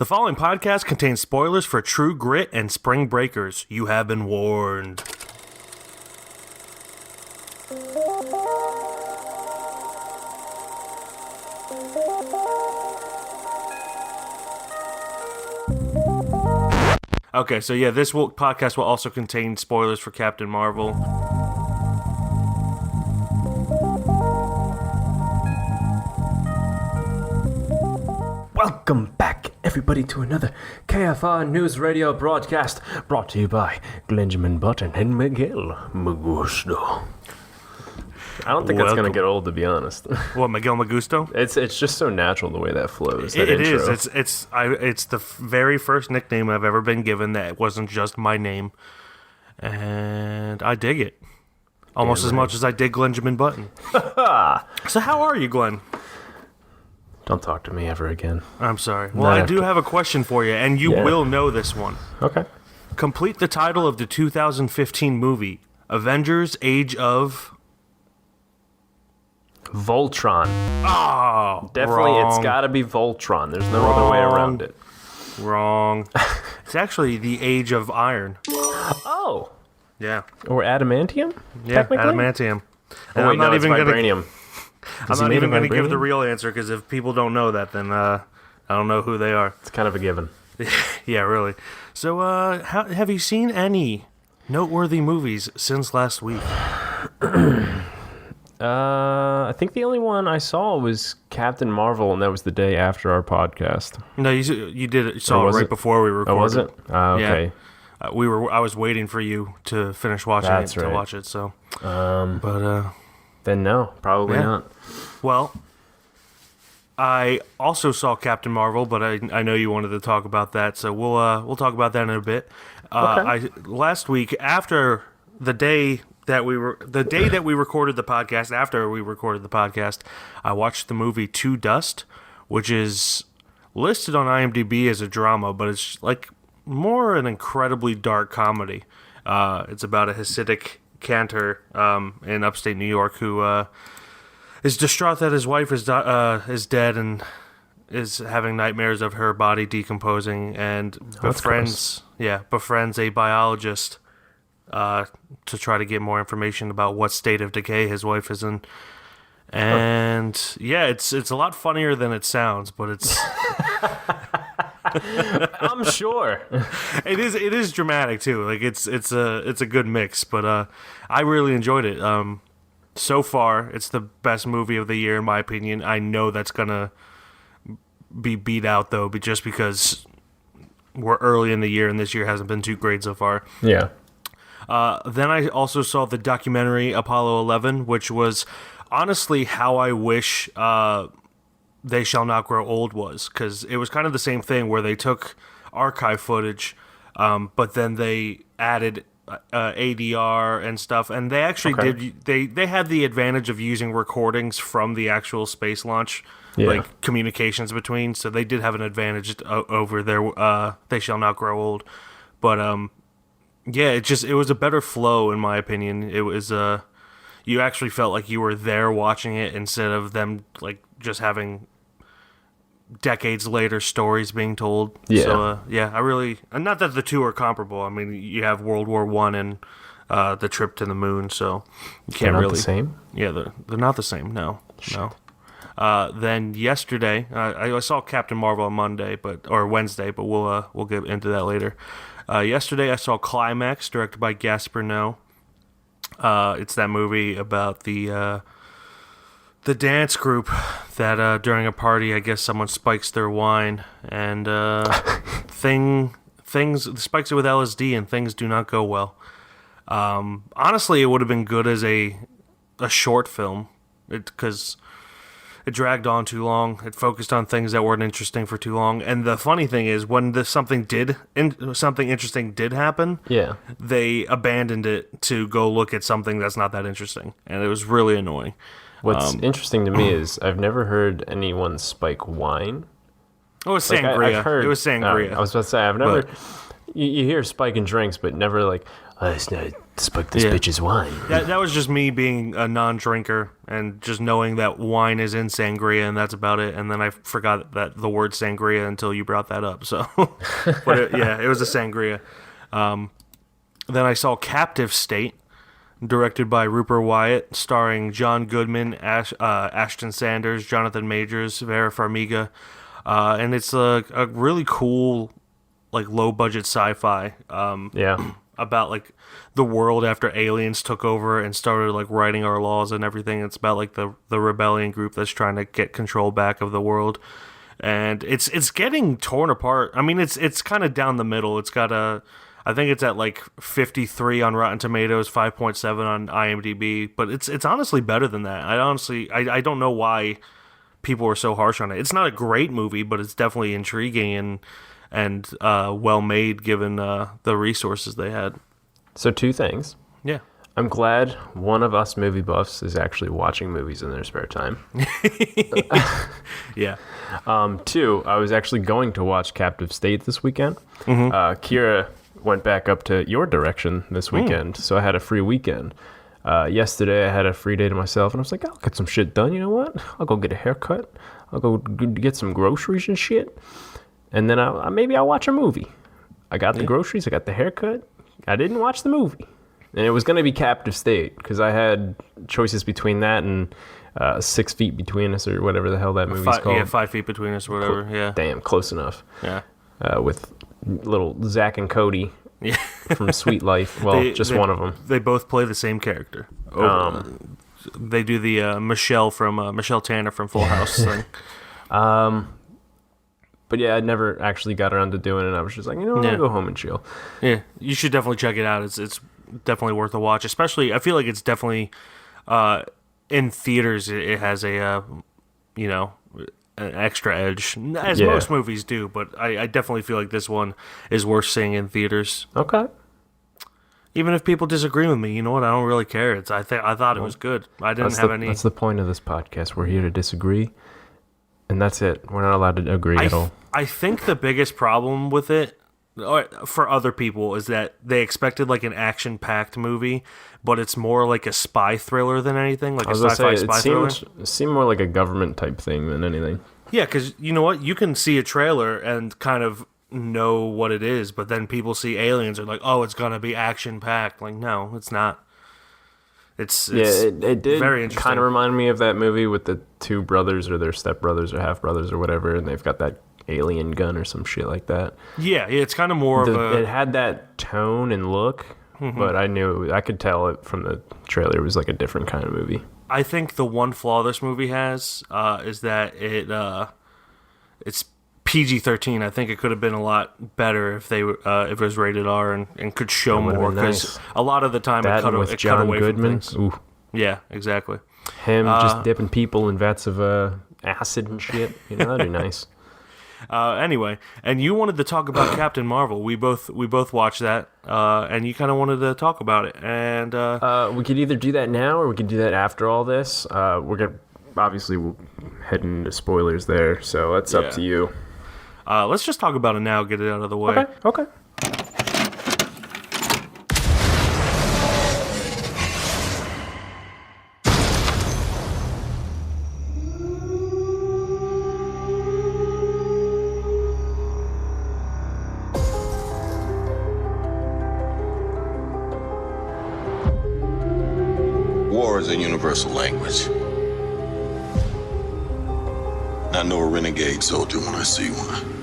The following podcast contains spoilers for True Grit and Spring Breakers. You have been warned. Okay, so yeah, this podcast will also contain spoilers for Captain Marvel. Welcome back, everybody, to another KFR News Radio broadcast brought to you by Benjamin Button and Miguel Magusto. I don't think that's going to get old, to be honest. What, Miguel Magusto? It's just so natural the way that flows. It is. It's the very first nickname I've ever been given that wasn't just my name, and I dig it almost as much as I dig Benjamin Button. So how are you, Glenn? Don't talk to me ever again. I'm sorry. Well, I do have a question for you, and you will know this one. Okay. Complete the title of the 2015 movie, Avengers: Age of... Voltron. Oh, Definitely, wrong. It's got to be Voltron. There's no other way around it. Wrong. It's actually the Age of Iron. Oh. Yeah. Or adamantium? Yeah, adamantium. And I'm not even vibranium. I'm not even going to give the real answer, because if people don't know that, then I don't know who they are. It's kind of a given. Yeah, really. So, have you seen any noteworthy movies since last week? I think the only one I saw was Captain Marvel, and that was the day after our podcast. No, you saw it right before we recorded. Oh, was it? Okay. Yeah. I was waiting for you to finish watching to watch it. So, then no, probably not. Well, I also saw Captain Marvel, but I know you wanted to talk about that, so we'll talk about that in a bit. Okay. Last week, after the day that we recorded the podcast, after we recorded the podcast, I watched the movie To Dust, which is listed on IMDb as a drama, but it's like more an incredibly dark comedy. It's about a Hasidic cantor in upstate New York who is distraught that his wife is dead and is having nightmares of her body decomposing, and befriends a biologist to try to get more information about what state of decay his wife is in. And it's a lot funnier than it sounds, but it's I'm sure. It is dramatic too. Like it's a good mix, but I really enjoyed it. So far, it's the best movie of the year in my opinion. I know that's gonna be beat out though, but just because we're early in the year and this year hasn't been too great so far. Yeah. Then I also saw the documentary Apollo 11, which was honestly how I wish They Shall Not Grow Old was, because it was kind of the same thing where they took archive footage, but then they added ADR and stuff, and they actually they had the advantage of using recordings from the actual space launch, like communications between, so they did have an advantage over their They Shall Not Grow Old. But it was a better flow in my opinion. It was you actually felt like you were there watching it instead of them like just having decades later stories being told. Yeah. So I really, not that the two are comparable. I mean, you have World War I and the trip to the moon, so you can't They're not really. the same? Yeah, they're not the same. No. Then yesterday, I saw Captain Marvel on Wednesday, but we'll get into that later. Yesterday, I saw Climax, directed by Gaspar Noé. It's that movie about the dance group that during a party, I guess someone spikes their wine and things spikes it with LSD and things do not go well. Honestly, it would have been good as a short film because it dragged on too long. It focused on things that weren't interesting for too long. And the funny thing is, when something interesting did happen, they abandoned it to go look at something that's not that interesting, and it was really annoying. What's interesting to me is I've never heard anyone spike wine. Oh, it was sangria. I've heard, it was sangria. I was about to say, I've never... You hear spiking drinks, but never like, let's not Spoke this bitch's wine. That was just me being a non-drinker and just knowing that wine is in sangria, and that's about it. And then I forgot that the word sangria until you brought that up. So, but it was a sangria. Then I saw Captive State, directed by Rupert Wyatt, starring John Goodman, Ashton Sanders, Jonathan Majors, Vera Farmiga, and it's a really cool, like, low-budget sci-fi. About, like, the world after aliens took over and started, like, writing our laws and everything. It's about, like, the rebellion group that's trying to get control back of the world. And it's getting torn apart. I mean, it's kind of down the middle. It's got I think it's at, like, 53 on Rotten Tomatoes, 5.7 on IMDb. But it's honestly better than that. I don't know why people are so harsh on it. It's not a great movie, but it's definitely intriguing and well made given the resources they had. So 2 things. Yeah. I'm glad one of us movie buffs is actually watching movies in their spare time. Yeah. 2, I was actually going to watch Captive State this weekend. Mm-hmm. Kira went back up to your direction this weekend, so I had a free weekend. Yesterday I had a free day to myself, and I was like, I'll get some shit done. You know what? I'll go get a haircut. I'll go get some groceries and shit. And then maybe I'll watch a movie. I got the groceries. I got the haircut. I didn't watch the movie. And it was going to be Captive State because I had choices between that and 6 Feet Between Us or whatever the hell that movie's called. Yeah, 5 Feet Between Us or whatever. Yeah. Damn, close enough. Yeah. With little Zach and Cody from Sweet Life. Well, one of them. They both play the same character. They do the Michelle Tanner from Full House thing. But yeah, I never actually got around to doing it. I was just like, I'll go home and chill. Yeah, you should definitely check it out. It's definitely worth a watch. Especially, I feel like it's definitely in theaters. It has an extra edge, as most movies do. But I definitely feel like this one is worth seeing in theaters. Okay. Even if people disagree with me, you know what? I don't really care. I thought it was good. I didn't have any. That's the point of this podcast. We're here to disagree, and that's it. We're not allowed to agree at all. I think the biggest problem with it, for other people, is that they expected like an action-packed movie, but it's more like a spy thriller than anything, like a sci-fi spy thriller. It seemed more like a government type thing than anything. Yeah, because you know what? You can see a trailer and kind of know what it is, but then people see aliens and are like, oh, it's going to be action-packed. Like, no, it's not. It did very interesting. Kind of remind me of that movie with the 2 brothers or their stepbrothers or half-brothers or whatever, and they've got that alien gun or some shit like that. Yeah, it's kind of more of a... It had that tone and look, but I could tell it from the trailer it was like a different kind of movie. I think the one flaw this movie has is that it's PG-13. I think it could have been a lot better if it was rated R and could show more. Because a lot of the time it cut away Goodman. from things. Ooh. Yeah, exactly. Him just dipping people in vats of acid and shit. That'd be nice. Anyway, and you wanted to talk about Captain Marvel. We both watched that, and you kind of wanted to talk about it. And we could either do that now or we could do that after all this. We're heading into spoilers there, so that's up to you. Let's just talk about it now, get it out of the way. Okay. War is a universal language. I know a renegade soldier when I see one.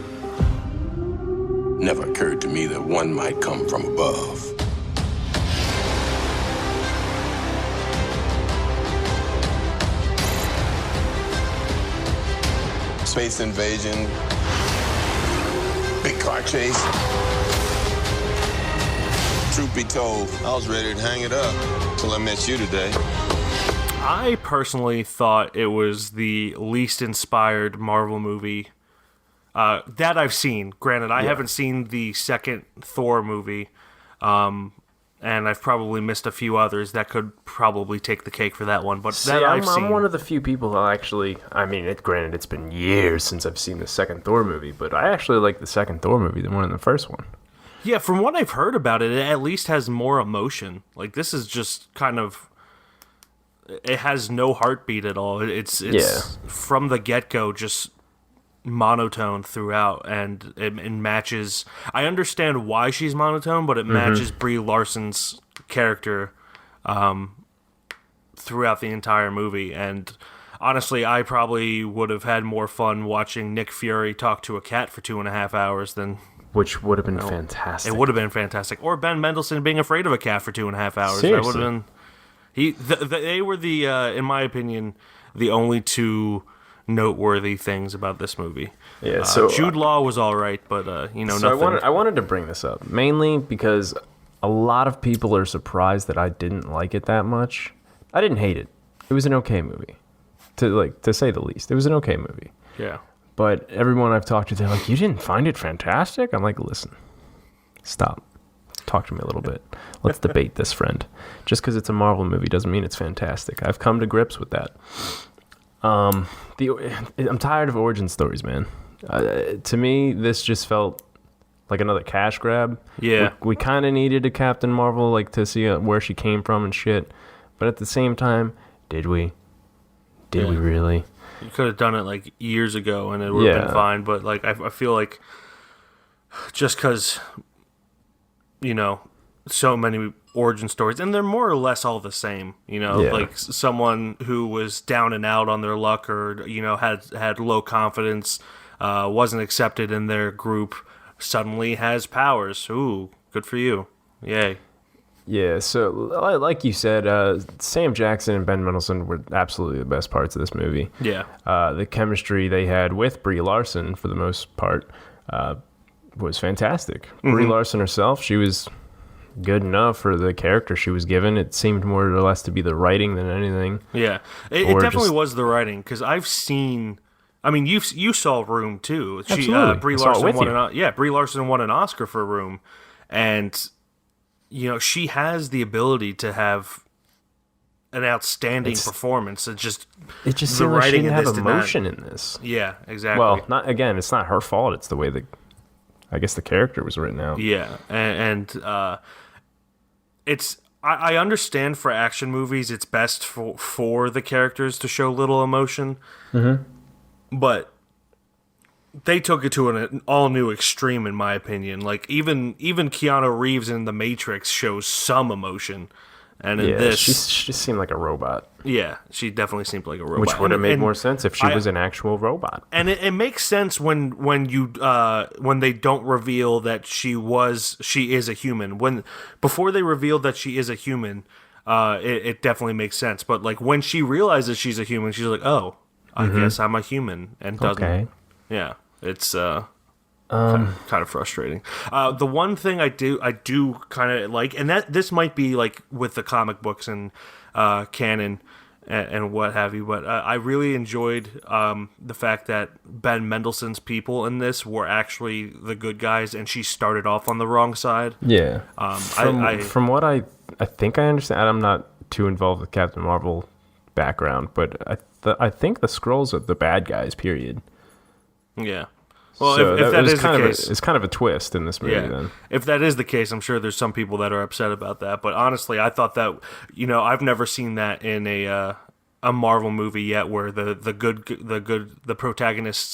Never occurred to me that one might come from above. Space invasion, big car chase. Truth be told, I was ready to hang it up till I met you today. I personally thought it was the least inspired Marvel movie that I've seen. Granted, I haven't seen the second Thor movie, and I've probably missed a few others that could probably take the cake for that one. But I'm one of the few people who actually, granted, it's been years since I've seen the second Thor movie, but I actually like the second Thor movie more than the first one. Yeah, from what I've heard about it, it at least has more emotion. Like, this is just kind of... It has no heartbeat at all. It's from the get-go just monotone throughout, and it matches... I understand why she's monotone, but it matches Brie Larson's character throughout the entire movie. And honestly, I probably would have had more fun watching Nick Fury talk to a cat for 2.5 hours than... Which would have been fantastic. It would have been fantastic. Or Ben Mendelsohn being afraid of a cat for 2.5 hours. Seriously. That would have been... They were in my opinion, the only two noteworthy things about this movie. Yeah, so Jude Law was all right, but nothing. I wanted to bring this up mainly because a lot of people are surprised that I didn't like it that much. I didn't hate it. It was an okay movie, to say the least. It was an okay movie. Yeah. But everyone I've talked to, they're like, "You didn't find it fantastic?" I'm like, "Listen, stop. Talk to me a little bit. Let's debate this, friend. Just because it's a Marvel movie doesn't mean it's fantastic. I've come to grips with that." I'm tired of origin stories, man. To me, this just felt like another cash grab. Yeah. We kind of needed a Captain Marvel, like, to see where she came from and shit. But at the same time, did we? Did we really? You could have done it like years ago and it would have been fine, but like I feel like just because, so many origin stories, and they're more or less all the same, like someone who was down and out on their luck or, had low confidence, wasn't accepted in their group, suddenly has powers. Ooh, good for you. Yay. Yeah, so like you said, Sam Jackson and Ben Mendelsohn were absolutely the best parts of this movie. Yeah. The chemistry they had with Brie Larson, for the most part, was fantastic. Brie Larson herself, she was good enough for the character she was given. It seemed more or less to be the writing than anything. Yeah, it definitely was the writing, because I've seen... I mean, you saw Room, too. Absolutely. Brie Larson won an Oscar for Room, and... she has the ability to have an outstanding performance. It just seemed like she didn't have emotion in this. Yeah, exactly. Well, it's not her fault. It's the way I guess the character was written out. Yeah, and it's... I understand for action movies, it's best for the characters to show little emotion, but they took it to an all-new extreme, in my opinion. Like, even Keanu Reeves in The Matrix shows some emotion. And in this... she just seemed like a robot. Yeah, she definitely seemed like a robot. Which would have made more sense if she was an actual robot. And it makes sense when they don't reveal that she is a human. Before they reveal that she is a human, it definitely makes sense. But, like, when she realizes she's a human, she's like, oh, I guess I'm a human. And doesn't... Okay. Yeah. It's kind of frustrating. The one thing I do kind of like, and that this might be like with the comic books and canon and what have you, but I really enjoyed the fact that Ben Mendelsohn's people in this were actually the good guys, and she started off on the wrong side. Yeah. From what I think I understand, I'm not too involved with Captain Marvel background, but I think the Skrulls are the bad guys. Period. Yeah. Well, so if that is the case... It's kind of a twist in this movie, then. If that is the case, I'm sure there's some people that are upset about that. But honestly, I thought that, I've never seen that in a Marvel movie yet, where the protagonist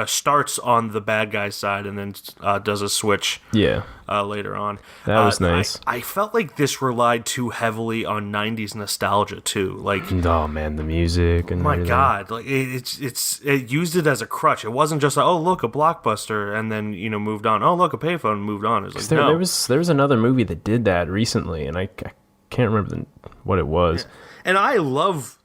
starts on the bad guy's side and then does a switch. Yeah. Later on. That was nice. I felt like this relied too heavily on '90s nostalgia too. Like, oh man, the music and everything. God, like it used it as a crutch. It wasn't just like, oh look, a blockbuster, and then moved on. Oh look, a payphone, and moved on. It was like, no. There was another movie that did that recently, and I can't remember what it was. Yeah. And I love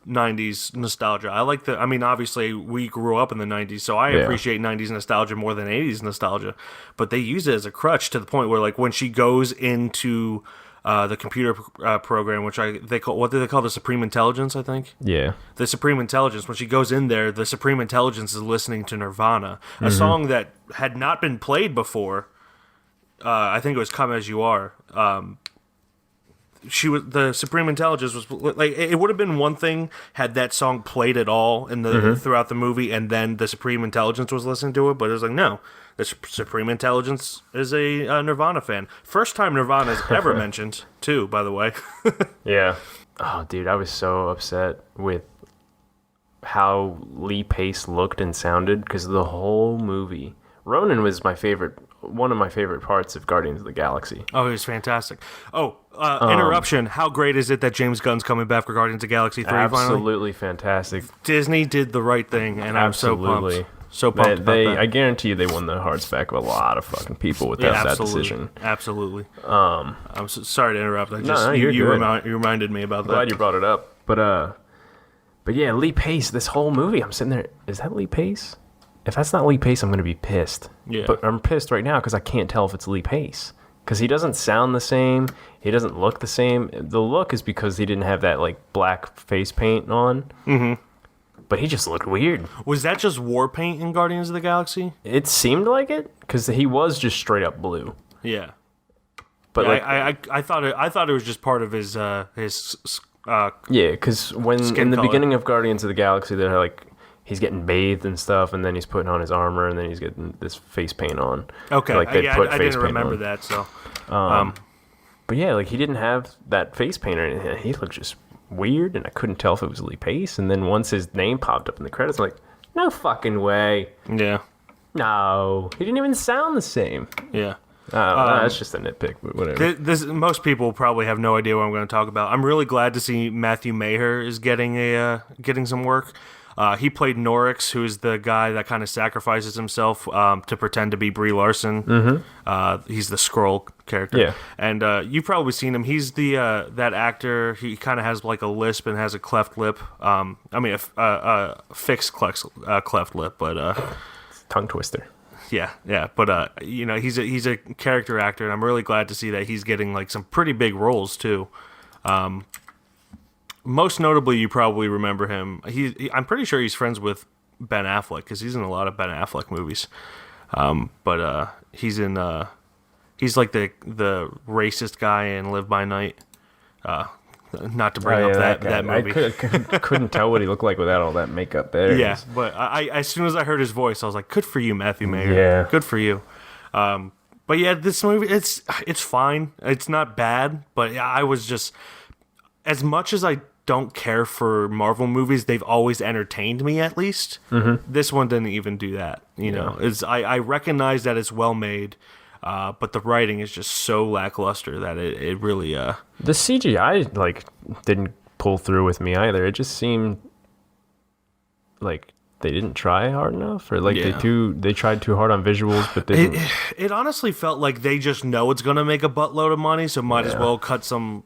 90s nostalgia. Obviously we grew up in the 90s, so I appreciate 90s nostalgia more than 80s nostalgia, but they use it as a crutch to the point where, like, when she goes into the computer program, which they call the Supreme Intelligence, I think. Yeah. The Supreme Intelligence, when she goes in there, the Supreme Intelligence is listening to Nirvana, a song that had not been played before. I think it was Come As You Are. The Supreme Intelligence was like, it would have been one thing had that song played at all in the throughout the movie, and then the Supreme Intelligence was listening to it. But it was like, no, the Supreme Intelligence is a Nirvana fan. First time Nirvana is ever mentioned, too, by the way. Yeah. Oh, dude, I was so upset with how Lee Pace looked and sounded because the whole movie. Ronan was one of my favorite parts of Guardians of the Galaxy. Oh, he was fantastic. Oh, interruption. How great is it that James Gunn's coming back for Guardians of the Galaxy 3 finally? Absolutely fantastic. Disney did the right thing, and I'm so pumped. So pumped about that. I guarantee you they won the hearts back of a lot of fucking people with that decision. Absolutely. I'm sorry to interrupt. You reminded me about that. Glad you brought it up. But yeah, Lee Pace, this whole movie, I'm sitting there, is that Lee Pace? If that's not Lee Pace, I'm going to be pissed. Yeah. But I'm pissed right now because I can't tell if it's Lee Pace. Because he doesn't sound the same. He doesn't look the same. The look is because he didn't have that like black face paint on. Mm-hmm. But he just looked weird. Was that just war paint in Guardians of the Galaxy? It seemed like it because he was just straight up blue. Yeah. But yeah, I thought it was just part of his yeah, because when in the beginning of Guardians of the Galaxy, they're like he's getting bathed and stuff, and then he's putting on his armor, and then he's getting this face paint on. Okay, like I didn't remember that. So, but yeah, like he didn't have that face paint or anything. He looked just weird, and I couldn't tell if it was Lee Pace. And then once his name popped up in the credits, I'm like, no fucking way. Yeah. No, he didn't even sound the same. Yeah. That's just a nitpick, but whatever. Most people probably have no idea what I'm going to talk about. I'm really glad to see Matthew Maher is getting some work. He played Norix, who's the guy that kind of sacrifices himself to pretend to be Brie Larson. Mm-hmm. He's the Skrull character. Yeah. And you've probably seen him. He's the that actor. He kind of has like a lisp and has a cleft lip. I mean, a fixed cleft lip, but tongue twister. Yeah, but he's a character actor, and I'm really glad to see that he's getting like some pretty big roles too. Most notably, you probably remember him. I'm pretty sure he's friends with Ben Affleck because he's in a lot of Ben Affleck movies. But he's like the racist guy in Live by Night. Not to bring up that movie. I couldn't tell what he looked like without all that makeup there. Yeah, but I as soon as I heard his voice, I was like, good for you, Matthew Maher. Yeah. Good for you. But yeah, this movie, it's fine. It's not bad, but I was just, as much as I don't care for Marvel movies, they've always entertained me at least. Mm-hmm. This one didn't even do that. You know, I recognize that it's well made. But the writing is just so lackluster that it really the CGI didn't pull through with me either. It just seemed like they didn't try hard enough, or they tried too hard on visuals, but they didn't. It honestly felt like they just know it's gonna make a buttload of money, so might as well cut some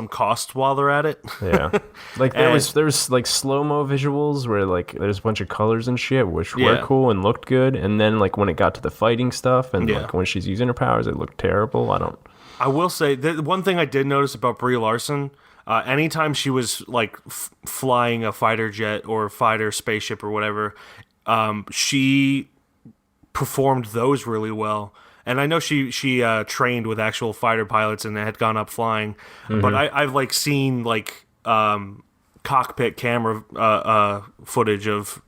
costs while they're at it. Yeah, like there was like slow-mo visuals where like there's a bunch of colors and shit which were cool and looked good, and then like when it got to the fighting stuff and like when she's using her powers, it looked terrible. I will say the one thing I did notice about Brie Larson, anytime she was like flying a fighter jet or a fighter spaceship or whatever, she performed those really well. And I know she trained with actual fighter pilots and had gone up flying, but I've like seen like cockpit camera footage of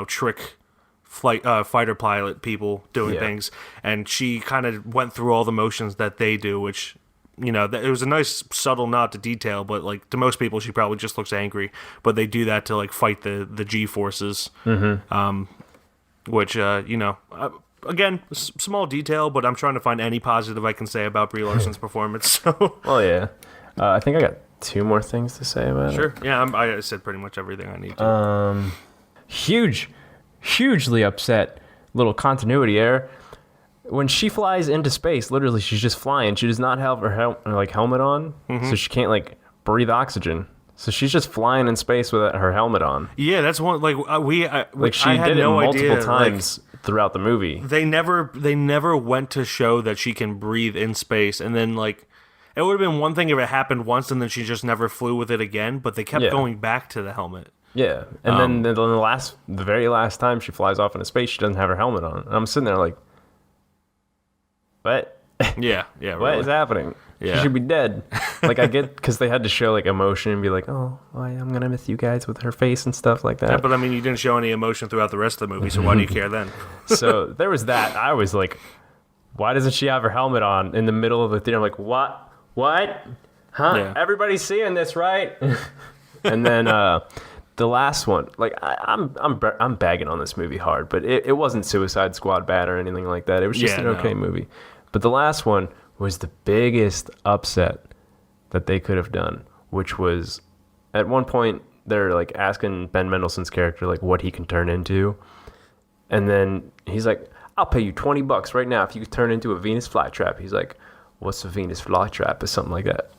trick fighter pilot people doing things, and she kind of went through all the motions that they do, which it was a nice subtle nod to detail, but like to most people she probably just looks angry, but they do that to like fight the G forces, which again, small detail, but I'm trying to find any positive I can say about Brie Larson's performance. So. Well, yeah. I think I got two more things to say about it. Sure. Yeah, I said pretty much everything I need to. Hugely upset. Little continuity error. When she flies into space, literally, she's just flying. She does not have her helmet on, so she can't breathe oxygen. So she's just flying in space with her helmet on. Yeah, that's one. She I had did it no multiple idea, times throughout the movie. They never went to show that she can breathe in space, and then it would have been one thing if it happened once and then she just never flew with it again. But they kept going back to the helmet. Yeah, and then the very last time she flies off into space, she doesn't have her helmet on. And I'm sitting there like, what? Yeah, What is happening? Yeah. She should be dead. Like, I get, because they had to show, like, emotion and be like, oh, I'm going to miss you guys with her face and stuff like that. Yeah, but, I mean, you didn't show any emotion throughout the rest of the movie, so why do you care then? So there was that. I was like, why doesn't she have her helmet on in the middle of the theater? I'm like, what? Huh? Yeah. Everybody's seeing this, right? And then the last one, like, I'm bagging on this movie hard, but it wasn't Suicide Squad bad or anything like that. It was just an okay movie. But the last one was the biggest upset that they could have done, which was at one point they're like asking Ben Mendelsohn's character like what he can turn into, and then he's like, I'll pay you $20 right now if you could turn into a Venus flytrap. He's like, what's a Venus flytrap? Or something like that.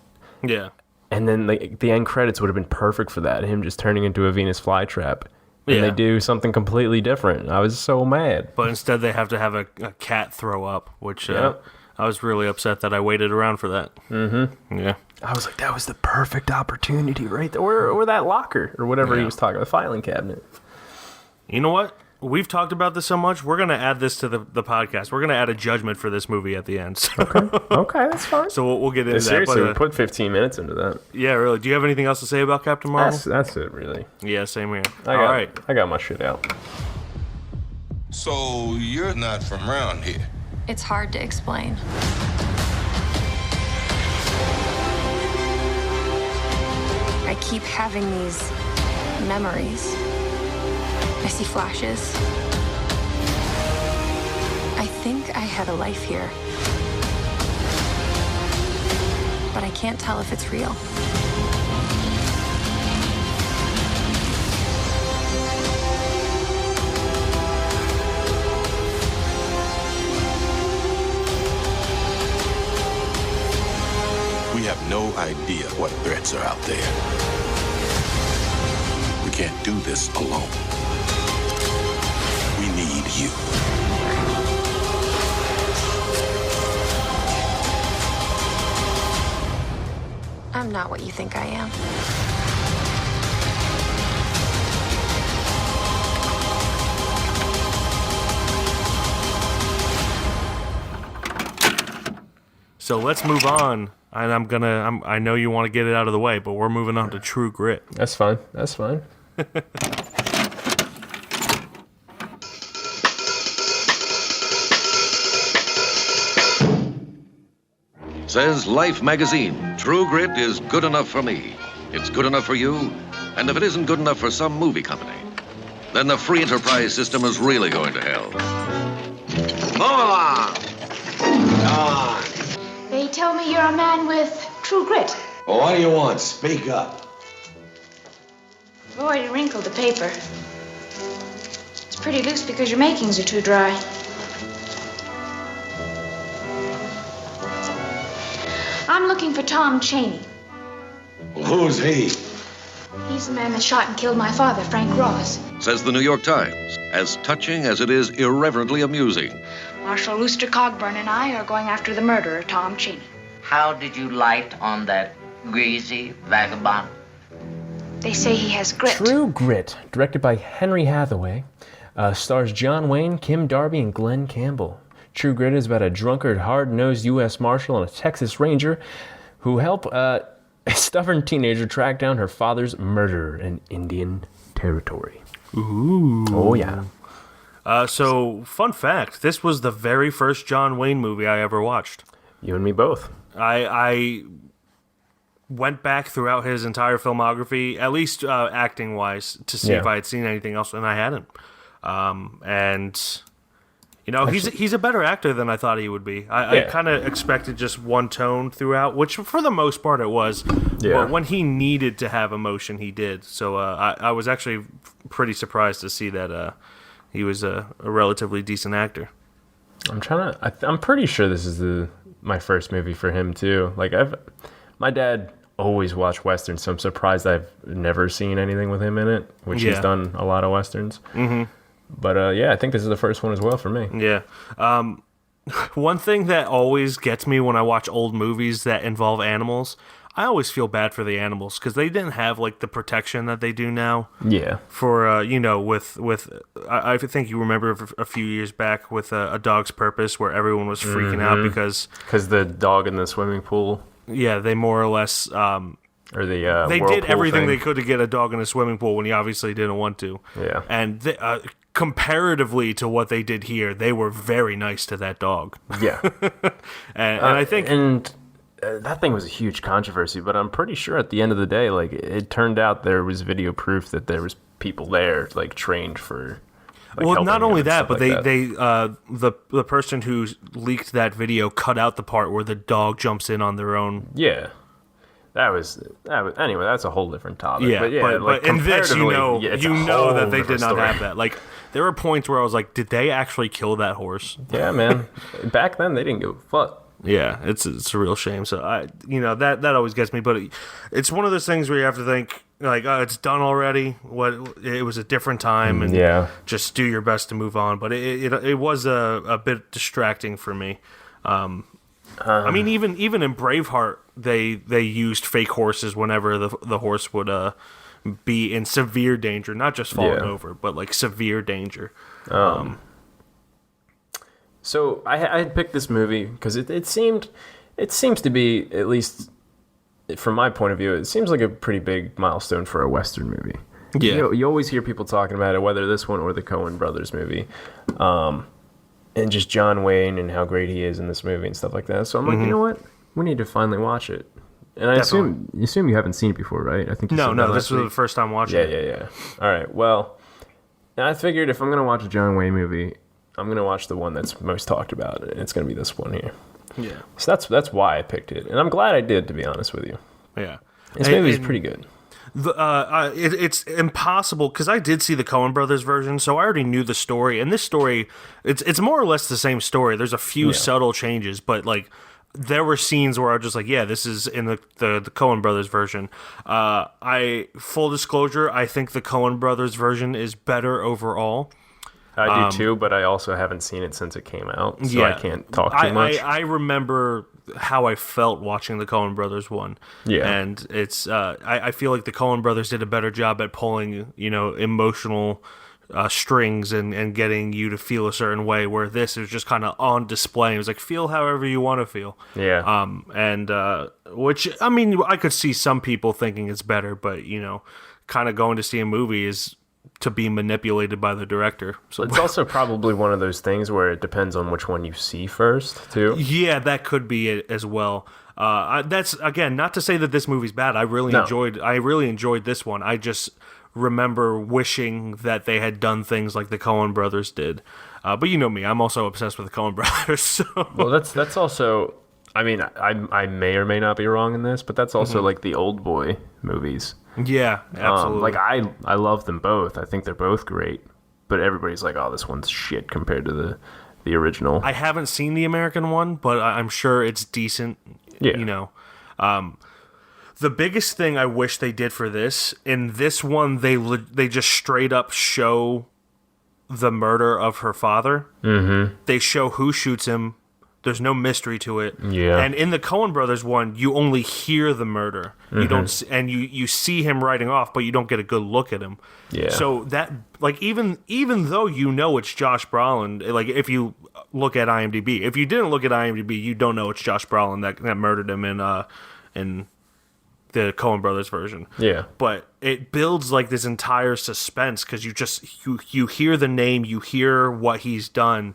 Yeah. And then like the end credits would have been perfect for that, him just turning into a Venus flytrap. And they do something completely different. I was so mad. But instead they have to have a cat throw up, which I was really upset that I waited around for that. Mm-hmm. Yeah. I was like, that was the perfect opportunity right there. Or that locker, or whatever he was talking about, the filing cabinet. You know what? We've talked about this so much, we're going to add this to the podcast. We're going to add a judgment for this movie at the end. So. Okay, that's fine. So we'll get into that. Seriously, But, we put 15 minutes into that. Yeah, really. Do you have anything else to say about Captain Marvel? That's it, really. Yeah, same here. All right. I got my shit out. So you're not from around here? It's hard to explain. I keep having these memories. I see flashes. I think I had a life here. But I can't tell if it's real. We have no idea what threats are out there. We can't do this alone. We need you. I'm not what you think I am. So let's move on. And I know you want to get it out of the way, but we're moving on to True Grit. That's fine. Says Life magazine, True Grit is good enough for me. It's good enough for you, and if it isn't good enough for some movie company, then the free enterprise system is really going to hell. Move along! Come on! They tell me you're a man with true grit. Well, what do you want? Speak up. I've already wrinkled the paper. It's pretty loose because your makings are too dry. I'm looking for Tom Chaney. Well, who's he? He's the man that shot and killed my father, Frank Ross. Says the New York Times, as touching as it is irreverently amusing. Marshal Rooster Cogburn and I are going after the murderer, Tom Chaney. How did you light on that greasy vagabond? They say he has grit. True Grit, directed by Henry Hathaway, stars John Wayne, Kim Darby, and Glenn Campbell. True Grit is about a drunkard, hard-nosed U.S. Marshal and a Texas Ranger who help a stubborn teenager track down her father's murderer in Indian Territory. Ooh. Oh, yeah. So, fun fact, this was the very first John Wayne movie I ever watched. You and me both. I went back throughout his entire filmography, at least acting-wise, to see if I had seen anything else, and I hadn't. And... You know, he's a better actor than I thought he would be. I kind of expected just one tone throughout, which for the most part it was. Yeah. But when he needed to have emotion, he did. So I was actually pretty surprised to see that he was a relatively decent actor. I'm pretty sure this is my first movie for him too. Like my dad always watched westerns, so I'm surprised I've never seen anything with him in it. Which he's done a lot of westerns. Mm-hmm. But, I think this is the first one as well for me. Yeah. One thing that always gets me when I watch old movies that involve animals, I always feel bad for the animals because they didn't have, like, the protection that they do now. Yeah. For, with I think you remember a few years back with A Dog's Purpose where everyone was freaking out because... Because the dog in the swimming pool. they more or less or the they whirlpool did everything thing. they could to get a dog in a swimming pool when he obviously didn't want to. Yeah. And comparatively to what they did here, they were very nice to that dog. Yeah. And I think that thing was a huge controversy, but I'm pretty sure at the end of the day, like, it turned out there was video proof that there was people there, like, trained for. Like, well, not only him and that, stuff but like the person who leaked that video cut out the part where the dog jumps in on their own. Yeah. That was anyway. That's a whole different topic. Yeah, but but in this, you know, it's you a know that whole they did different not story. have that. Like, there were points where I was like, did they actually kill that horse? Yeah, man. Back then, they didn't give a fuck. Yeah, it's a real shame. So that always gets me. But it's one of those things where you have to think like, oh, it's done already. It was a different time, and just do your best to move on. But it was a bit distracting for me. I mean, even in Braveheart, they used fake horses whenever the horse would be in severe danger, not just falling over, but like severe danger. So I had picked this movie because it seems to be, at least from my point of view, it seems like a pretty big milestone for a Western movie. Yeah, you always hear people talking about it, whether this one or the Coen Brothers movie, and just John Wayne and how great he is in this movie and stuff like that. So I'm like, you know what, we need to finally watch it. And I assume you haven't seen it before, right? I think you said that this was the first time watching it. Yeah. All right, well, I figured if I'm gonna watch a John Wayne movie, I'm gonna watch the one that's most talked about, and it's gonna be this one here. Yeah. So that's why I picked it, and I'm glad I did, to be honest with you. Yeah. This movie is pretty good. It's impossible because I did see the Coen Brothers version, so I already knew the story. And this story, it's more or less the same story. There's a few subtle changes, but like there were scenes where I was just like, yeah, this is in the Coen Brothers version. Full disclosure, I think the Coen Brothers version is better overall. I do too, but I also haven't seen it since it came out, so I can't talk too much. I remember how I felt watching the Coen Brothers one. Yeah. And it's I feel like the Coen Brothers did a better job at pulling, emotional strings and getting you to feel a certain way, where this is just kind of on display. It was like, feel however you want to feel. Yeah. Which, I mean, I could see some people thinking it's better, but, kind of going to see a movie is to be manipulated by the director. So it's also probably one of those things where it depends on which one you see first, too. Yeah, that could be it as well. That's, again, not to say that this movie's bad. I really enjoyed this one. I just remember wishing that they had done things like the Coen Brothers did. But you know me, I'm also obsessed with the Coen Brothers. So. Well, that's also, I mean, I may or may not be wrong in this, but that's also like the Old Boy movies. Yeah, absolutely. Like I love them both. I think they're both great, but everybody's like, "Oh, this one's shit compared to the original." I haven't seen the American one, but I'm sure it's decent. Yeah. The biggest thing I wish they did for this, in this one, they just straight up show the murder of her father. Mm-hmm. They show who shoots him. There's no mystery to it. Yeah. And in the Coen Brothers one, you only hear the murder. Mm-hmm. You don't, and you see him riding off, but you don't get a good look at him. Yeah. So that, like, even though it's Josh Brolin, like, if you look at IMDb, if you didn't look at IMDb, you don't know it's Josh Brolin that murdered him in the Coen Brothers version. Yeah. But it builds like this entire suspense because you hear the name, you hear what he's done,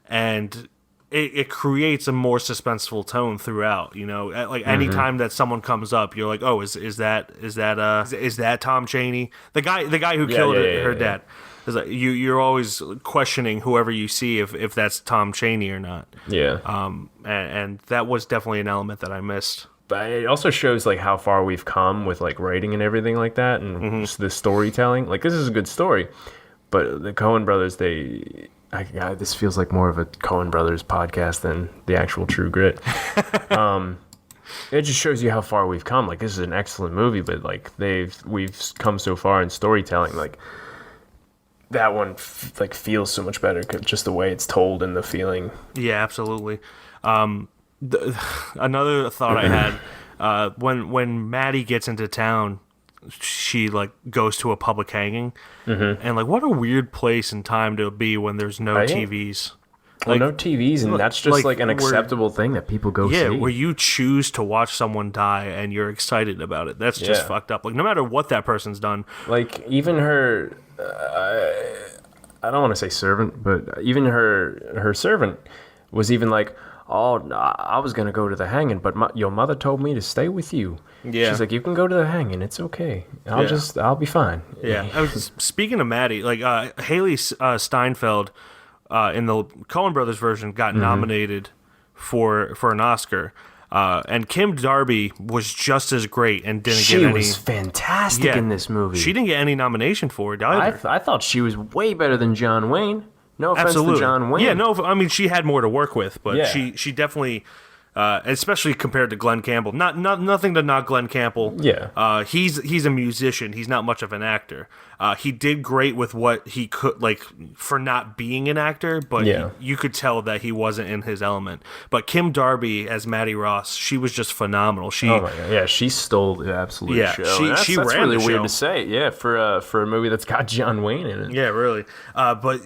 and it creates a more suspenseful tone throughout. Like anytime that someone comes up, you're like, oh, is that Tom Chaney, the guy who killed her dad? It's like you're always questioning whoever you see if that's Tom Chaney or not. Yeah. And that was definitely an element that I missed. But it also shows like how far we've come with like writing and everything like that, and just the storytelling. Like, this is a good story, but the Coen Brothers, this feels like more of a Coen Brothers podcast than the actual True Grit. It just shows you how far we've come. Like, this is an excellent movie, but like we've come so far in storytelling. Like, that one feels so much better, just the way it's told and the feeling. Yeah, absolutely. Another thought I had, when Maddie gets into town, she like goes to a public hanging, and like, what a weird place and time to be when there's no TVs. Well, no TVs, and that's just like an where- acceptable thing that people go see. Yeah, where you choose to watch someone die and you're excited about it. That's just fucked up. Like, no matter what that person's done. Like, even her, I don't want to say servant, but even her servant was even like, oh, I was going to go to the hanging, but your mother told me to stay with you. Yeah. She's like, you can go to the hanging. It's okay. I'll be fine. Yeah. Speaking of Maddie, like, Haley Steinfeld in the Coen Brothers version got nominated for an Oscar. And Kim Darby was just as great and didn't get any. She was fantastic in this movie. She didn't get any nomination for it either. I thought she was way better than John Wayne. No offense to John Wayne. Yeah, no, I mean, she had more to work with, but Yeah. she definitely, especially compared to Glenn Campbell. Nothing to knock Glenn Campbell. Yeah. He's a musician. He's not much of an actor. He did great with what he could, like, for not being an actor, but you could tell that he wasn't in his element. But Kim Darby as Maddie Ross, she was just phenomenal. Oh my God. Yeah, she stole the absolute show. That's ran really the weird show. to say. Yeah, for a movie that's got John Wayne in it. Yeah, really. But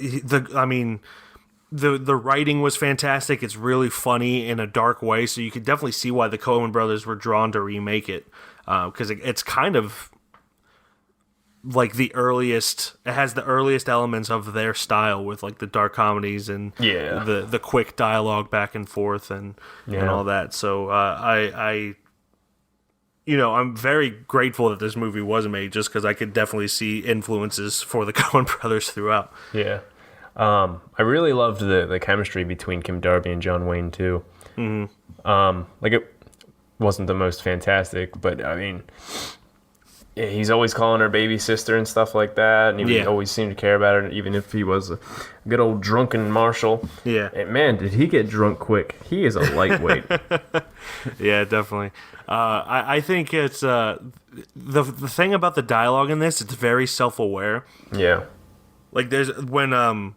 the writing was fantastic. It's really funny in a dark way, so you could definitely see why the Coen brothers were drawn to remake it, because it's kind of like it has the earliest elements of their style with like the dark comedies and the quick dialogue back and forth and all that. So I'm very grateful that this movie was made, just because I could definitely see influences for the Coen brothers throughout. Yeah. I really loved the chemistry between Kim Darby and John Wayne too. Mm-hmm. Like, it wasn't the most fantastic, but I mean, he's always calling her baby sister and stuff like that, and he always seemed to care about her, even if he was a good old drunken marshal. Yeah. And man, did he get drunk quick. He is a lightweight. Yeah, definitely. I think it's the thing about the dialogue in this, it's very self-aware. Yeah. Like, there's when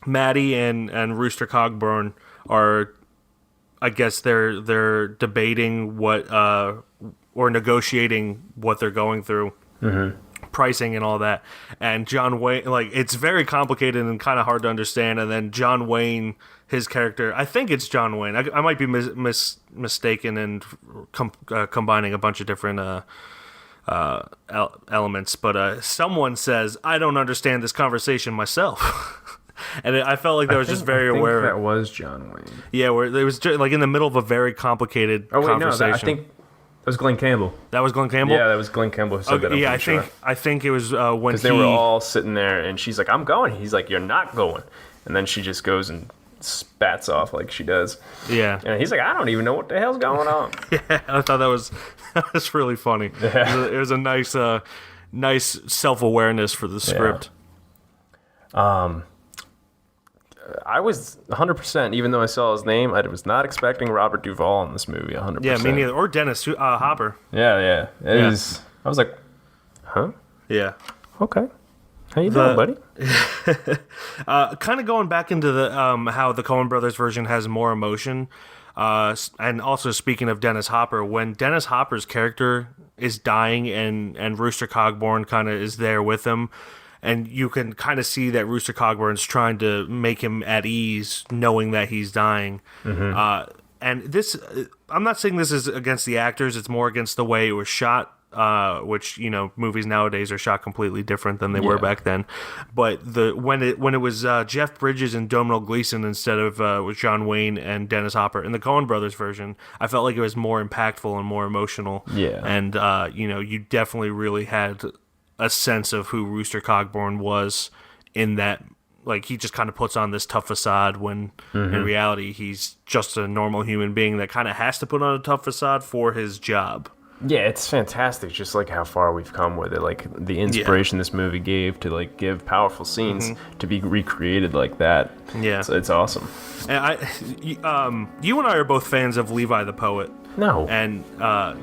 Maddie and Rooster Cogburn are, I guess they're debating what or negotiating what they're going through, pricing and all that. And John Wayne, like, it's very complicated and kind of hard to understand. And then John Wayne, his character, I think it's John Wayne. I might be mistaken and combining a bunch of different elements, but someone says, "I don't understand this conversation myself." And I felt like that was just very aware. That was John Wayne. Yeah, where it was just, like, in the middle of a very complicated conversation. I think that was Glenn Campbell. That was Glenn Campbell? Yeah, that was Glenn Campbell who said that. Yeah, I think it was when because they were all sitting there, and she's like, "I'm going." He's like, "You're not going." And then she just goes and spats off like she does. Yeah. And he's like, "I don't even know what the hell's going on." Yeah, I thought that was really funny. Yeah. It was a nice self-awareness for the script. I was 100%, even though I saw his name, I was not expecting Robert Duvall in this movie, 100%. Yeah, me neither. Or Dennis Hopper. Yeah. I was like, huh? Yeah. Okay. How you doing, buddy? Kind of going back into the how the Coen Brothers version has more emotion, and also speaking of Dennis Hopper, when Dennis Hopper's character is dying and Rooster Cogburn kind of is there with him, and you can kind of see that Rooster Cogburn's trying to make him at ease, knowing that he's dying. Mm-hmm. And this, I'm not saying this is against the actors; it's more against the way it was shot. Which, movies nowadays are shot completely different than they were back then. But when it was Jeff Bridges and Domhnall Gleeson instead of with John Wayne and Dennis Hopper in the Coen Brothers version, I felt like it was more impactful and more emotional. Yeah, and you definitely really had a sense of who Rooster Cogburn was in that. Like, he just kind of puts on this tough facade when in reality he's just a normal human being that kind of has to put on a tough facade for his job. Yeah, it's fantastic, just like how far we've come with it. Like, the inspiration this movie gave to, like, give powerful scenes to be recreated like that. Yeah. So it's awesome. And you and I are both fans of Levi the Poet. No. And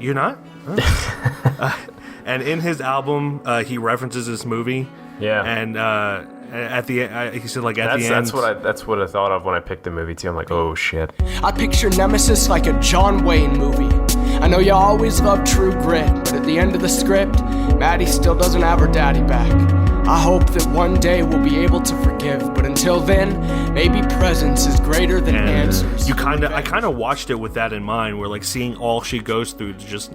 you're not? And in his album, he references this movie. Yeah. And at the end, he said, like, at the end. That's what I thought of when I picked the movie, too. I'm like, oh, shit. I picture Nemesis like a John Wayne movie. I know you always love True Grit, but at the end of the script, Maddie still doesn't have her daddy back. I hope that one day we'll be able to forgive, but until then, maybe presence is greater than answers. I kind of watched it with that in mind, where like seeing all she goes through to just,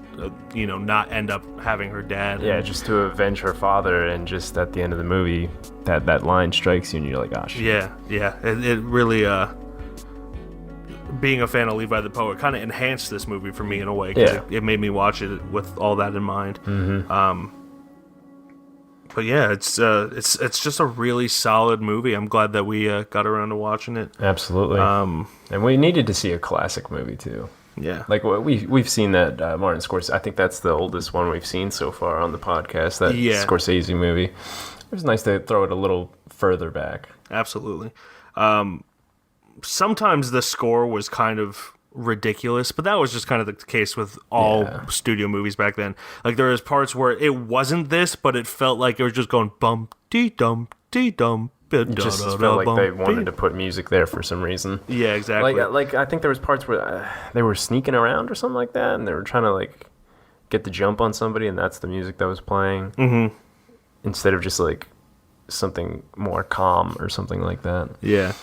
not end up having her dad. Yeah, just to avenge her father, and just at the end of the movie, that line strikes you, and you're like, gosh. Yeah. It really, being a fan of Levi the Poet kind of enhanced this movie for me in a way. Cause it made me watch it with all that in mind. Mm-hmm. But yeah, it's just a really solid movie. I'm glad that we got around to watching it. Absolutely. And we needed to see a classic movie too. Yeah. Like we've seen that Martin Scorsese. I think that's the oldest one we've seen so far on the podcast. That Scorsese movie. It was nice to throw it a little further back. Absolutely. Sometimes the score was kind of ridiculous, but that was just kind of the case with all studio movies back then. Like there was parts where it wasn't this, but it felt like it was just going bum dee dum dee dum. It just felt like they wanted to put music there for some reason. Yeah, exactly. Like I think there was parts where they were sneaking around or something like that, and they were trying to like get the jump on somebody, and that's the music that was playing instead of just like something more calm or something like that. Yeah.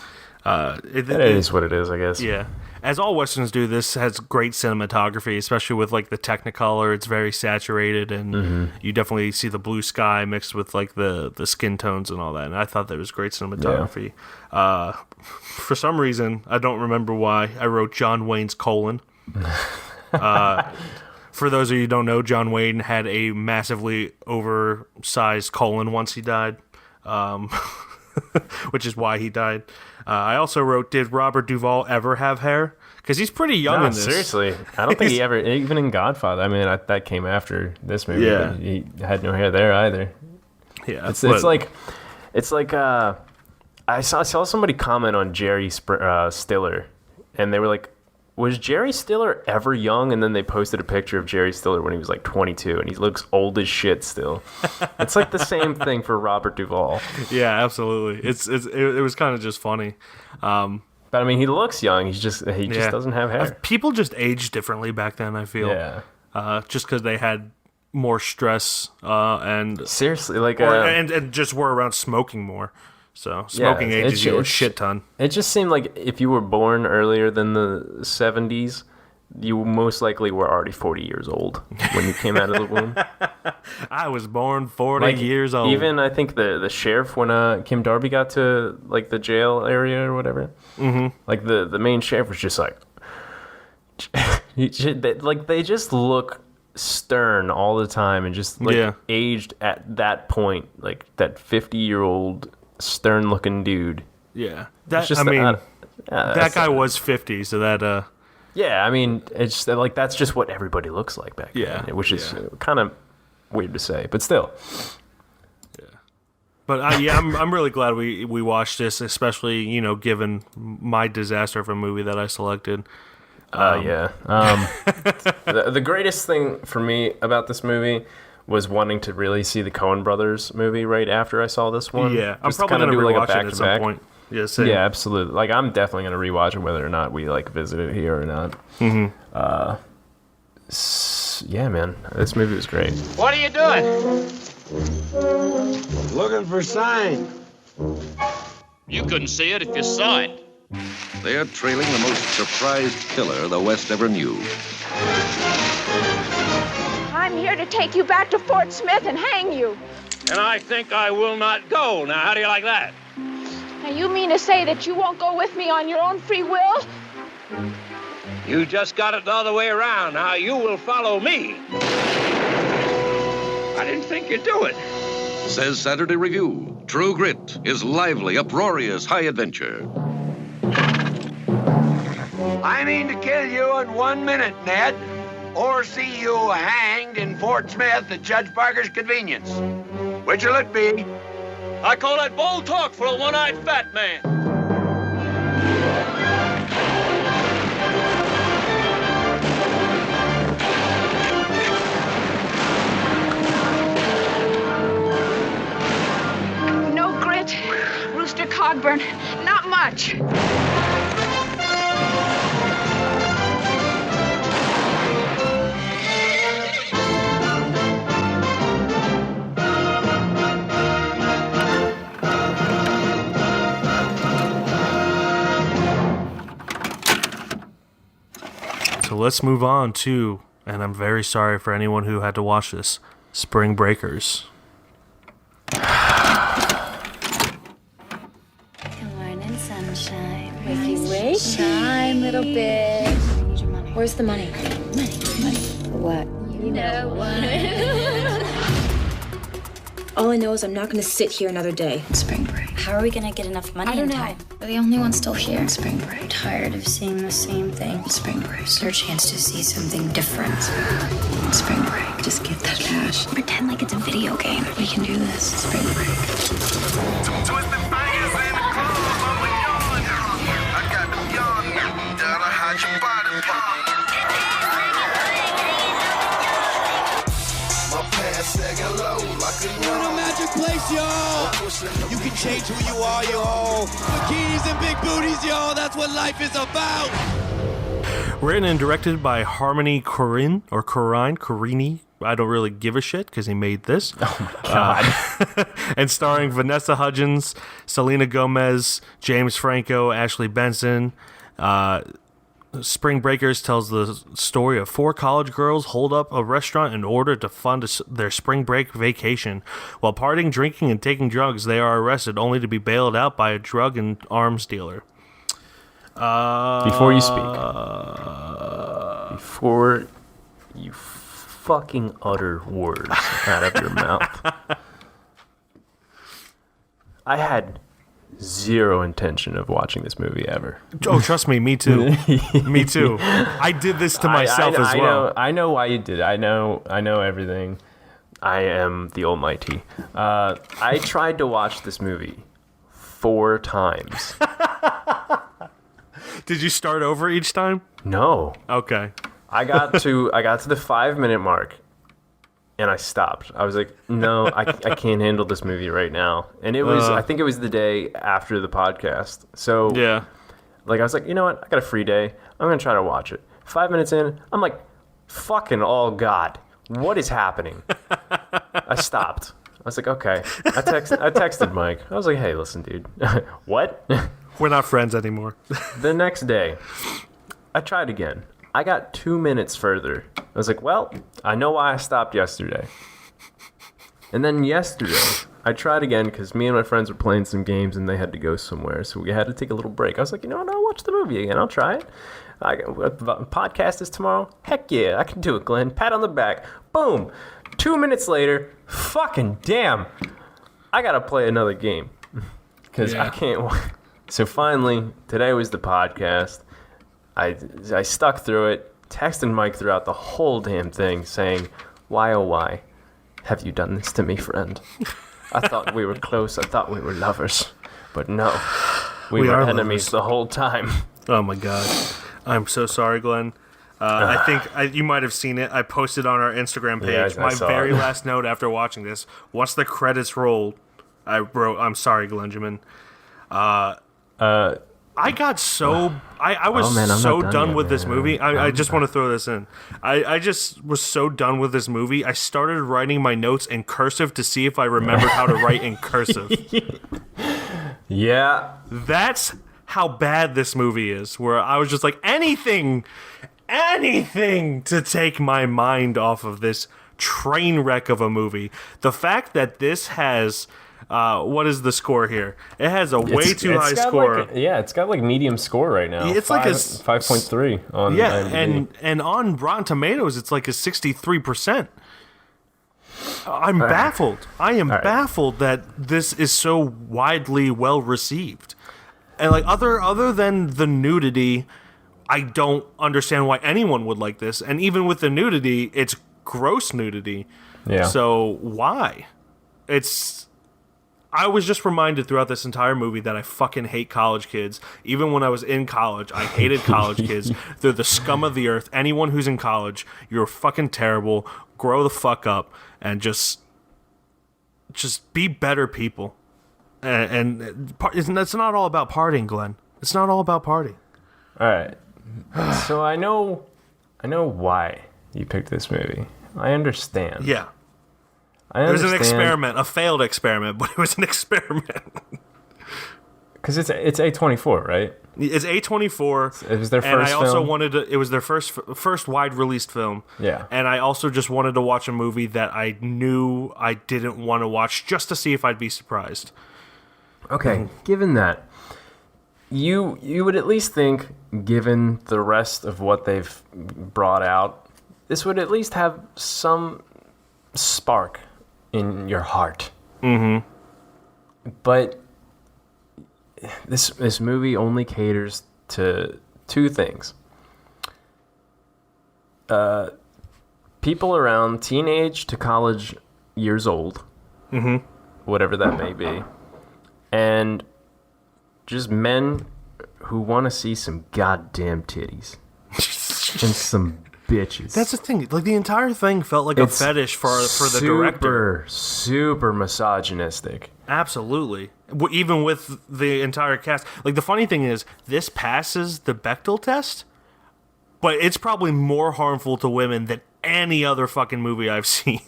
It is what it is, I guess. Yeah. As all Westerns do, this has great cinematography, especially with like the Technicolor. It's very saturated, and you definitely see the blue sky mixed with like the skin tones and all that. And I thought that was great cinematography. Yeah. For some reason, I don't remember why, I wrote John Wayne's colon. For those of you who don't know, John Wayne had a massively oversized colon once he died, which is why he died. I also wrote, did Robert Duvall ever have hair? Because he's pretty young in this. Seriously. I don't think he ever, even in Godfather, I mean, that came after this movie. Yeah. But he had no hair there either. Yeah. It's like I saw somebody comment on Jerry Stiller, and they were like, was Jerry Stiller ever young? And then they posted a picture of Jerry Stiller when he was like 22, and he looks old as shit still. It's like the same thing for Robert Duvall. Yeah, absolutely. It was kind of just funny. But I mean, he looks young. He just doesn't have hair. People just aged differently back then, I feel. Yeah. Just because they had more stress and seriously, like and just were around smoking more. So smoking ages you a shit ton. It just seemed like if you were born earlier than the 70s, you most likely were already 40 years old when you came out of the womb. I was born 40 years old. Even I think the sheriff, when Kim Darby got to like the jail area or whatever, like the main sheriff was just like, they just look stern all the time and just like aged at that point, like that 50-year-old stern looking dude. Yeah, that guy was 50, so that yeah, I mean, it's like that's just what everybody looks like back then, which is kind of weird to say, but still. Yeah, but I'm really glad we watched this, especially given my disaster of a movie that I selected. The greatest thing for me about this movie was wanting to really see the Coen Brothers movie right after I saw this one. Yeah, I'm probably going to rewatch it at some point. Yeah, same. Yeah, absolutely. Like, I'm definitely going to rewatch it whether or not we, like, visit it here or not. Yeah, man. This movie was great. What are you doing? Looking for sign. You couldn't see it if you saw it. They're trailing the most surprised killer the West ever knew. I'm here to take you back to Fort Smith and hang you. And I think I will not go. Now, how do you like that? Now, you mean to say that you won't go with me on your own free will? You just got it the other way around. Now, you will follow me. I didn't think you'd do it. Says Saturday Review. True Grit is lively, uproarious, high adventure. I mean to kill you in 1 minute, Ned. Or see you hanged in Fort Smith at Judge Parker's convenience. Which'll it be? I call that bold talk for a one-eyed fat man. No grit, Rooster Cogburn, not much. So let's move on to, and I'm very sorry for anyone who had to watch this, Spring Breakers. Good morning, sunshine. Wakey, shine, little bitch. Where's the money? Money. What? You know what? All I know is I'm not going to sit here another day. Spring break. How are we going to get enough money in time? We're the only ones still here. Spring break. I'm tired of seeing the same thing. Spring break. It's our chance to see something different. Spring break. Just get that cash. Pretend like it's a video game. We can do this. Spring break. We're in a magic place, y'all. You can change who you are, y'all. Bikinis and big booties, y'all. That's what life is about. Written and directed by Harmony Korine. I don't really give a shit because he made this. Oh my God. And starring Vanessa Hudgens, Selena Gomez, James Franco, Ashley Benson. Spring Breakers tells the story of 4 college girls hold up a restaurant in order to fund their spring break vacation. While partying, drinking, and taking drugs, they are arrested only to be bailed out by a drug and arms dealer. Before you speak, before you fucking utter words out of your mouth, I had zero intention of watching this movie ever. Oh, trust me, me too. Me too. I did this to myself as well. I know why you did it. I know everything. I am the almighty. I tried to watch this movie 4 times. Did you start over each time? No. Okay. I got to the 5-minute mark, and I stopped. I was like, no, I can't handle this movie right now. And it was, I think it was the day after the podcast. So yeah, like I was like, you know what? I got a free day. I'm gonna try to watch it. 5 minutes in, I'm like, fucking oh God, what is happening? I stopped. I was like, okay. I texted Mike. I was like, hey, listen, dude. What? We're not friends anymore. The next day, I tried again. I got 2 minutes further. I was like, well, I know why I stopped yesterday. And then yesterday, I tried again because me and my friends were playing some games and they had to go somewhere. So we had to take a little break. I was like, you know what? I'll watch the movie again. I'll try it. Podcast is tomorrow? Heck yeah, I can do it, Glenn. Pat on the back. Boom. 2 minutes later, fucking damn. I got to play another game because I can't. So finally, today was the podcast. I stuck through it, texted Mike throughout the whole damn thing saying, why oh why have you done this to me, friend? I thought we were close. I thought we were lovers. But no, we were enemies the whole time. Oh my God. I'm so sorry, Glenn. I think you might have seen it. I posted on our Instagram page. My very last note after watching this, once the credits rolled, I wrote, I'm sorry, Glenjamin. I got so I was so done with this movie. I just want to throw this in. I just was so done with this movie. I started writing my notes in cursive to see if I remembered how to write in cursive. Yeah. That's how bad this movie is, where I was just like, anything to take my mind off of this train wreck of a movie. The fact that this has what is the score here? It has a way too high score. It's got like medium score right now. It's like a 5.3 on IMDb. and on Rotten Tomatoes, it's like a 63%. I'm baffled. I am baffled that this is so widely well received. And like other than the nudity, I don't understand why anyone would like this. And even with the nudity, it's gross nudity. Yeah. So why? I was just reminded throughout this entire movie that I fucking hate college kids. Even when I was in college, I hated college kids. They're the scum of the earth. Anyone who's in college, you're fucking terrible. Grow the fuck up and just be better people. And it's not all about partying, Glenn. It's not all about partying. All right. So I know why you picked this movie. I understand. Yeah. It was an experiment, a failed experiment, but it was an experiment. Because it's A24, right? It's A24. It was their first and I also film? wanted to. It was their first wide released film. Yeah. And I also just wanted to watch a movie that I knew I didn't want to watch just to see if I'd be surprised. Okay, given that, you would at least think, given the rest of what they've brought out, this would at least have some spark in your heart. Mm-hmm. But this movie only caters to two things. People around teenage to college years old, whatever that may be, and just men who want to see some goddamn titties and some bitches. That's the thing. Like, the entire thing felt like a fetish for the director. Super misogynistic. Absolutely. Even with the entire cast. Like, the funny thing is, this passes the Bechdel test, but it's probably more harmful to women than any other fucking movie I've seen.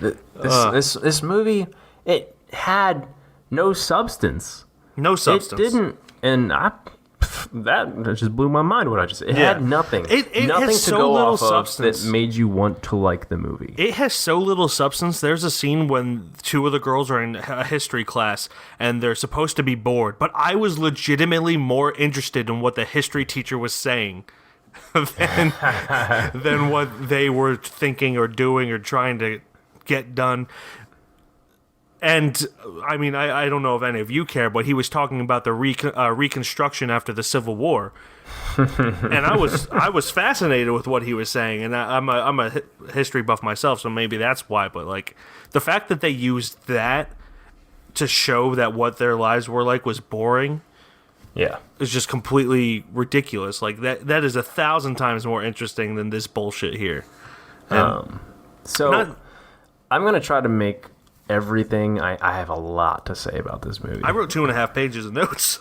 This movie, it had no substance. No substance. It didn't, and that just blew my mind. It had nothing. It nothing has to so go little off substance of that made you want to like the movie. It has so little substance. There's a scene when two of the girls are in a history class and they're supposed to be bored, but I was legitimately more interested in what the history teacher was saying than what they were thinking or doing or trying to get done. And, I mean, I don't know if any of you care, but he was talking about the Reconstruction after the Civil War. And I was fascinated with what he was saying, and I'm a history buff myself, so maybe that's why. But, like, the fact that they used that to show that what their lives were like was boring is just completely ridiculous. Like, that is 1,000 times more interesting than this bullshit here. I'm going to try to make everything. I have a lot to say about this movie. I wrote 2.5 pages of notes.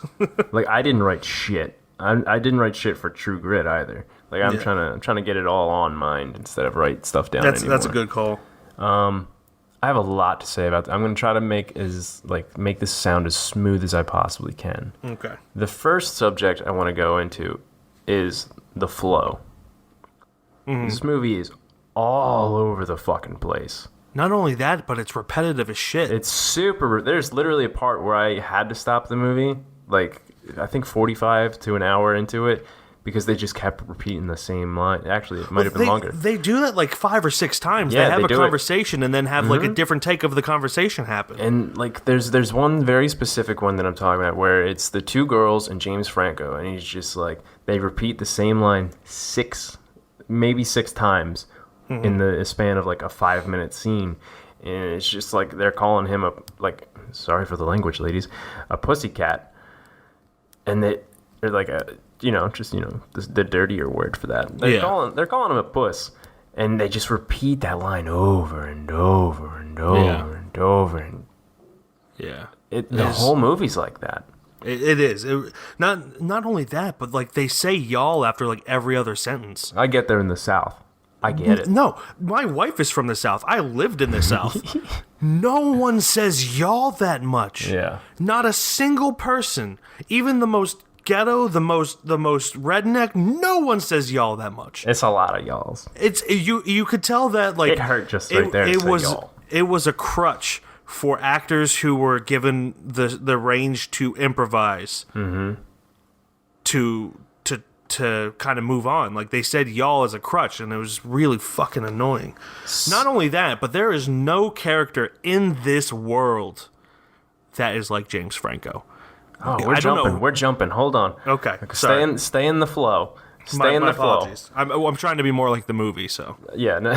Like, I didn't write shit. I didn't write shit for True Grit either. Like, I'm trying to get it all on mind instead of write stuff down. That's a good call. I have a lot to say about that. I'm going to try to make this sound as smooth as I possibly can. Okay. The first subject I want to go into is the flow. This movie is all over the fucking place. Not only that, but it's repetitive as shit. It's super. There's literally a part where I had to stop the movie, like, I think 45 to an hour into it, because they just kept repeating the same line. Actually, it might have been longer. They do that like 5 or 6 times. Yeah, they have they a do conversation and then have like a different take of the conversation happen. And like, there's one very specific one that I'm talking about where it's the two girls and James Franco, and he's just like, they repeat the same line 6 times in the span of like a 5-minute scene, and it's just like they're calling him sorry for the language, ladies, a pussycat, and they're like the dirtier word for that. They're calling him a puss, and they just repeat that line over and over and over and over. And the whole movie's like that. It is. Not only that, but like they say y'all after like every other sentence. I get there in the South. I get it. No, my wife is from the South. I lived in the South. No one says y'all that much. Yeah. Not a single person. Even the most ghetto, the most redneck, no one says y'all that much. It's a lot of y'alls. It's you could tell that like it hurt just right there. It was a crutch for actors who were given the range to improvise. To kind of move on. Like, they said y'all as a crutch, and it was really fucking annoying. Not only that, but there is no character in this world that is like James Franco. Oh, we're jumping. Hold on. Okay. Stay in the flow. Stay in the apologies. Flow. I'm trying to be more like the movie, so. Yeah. No.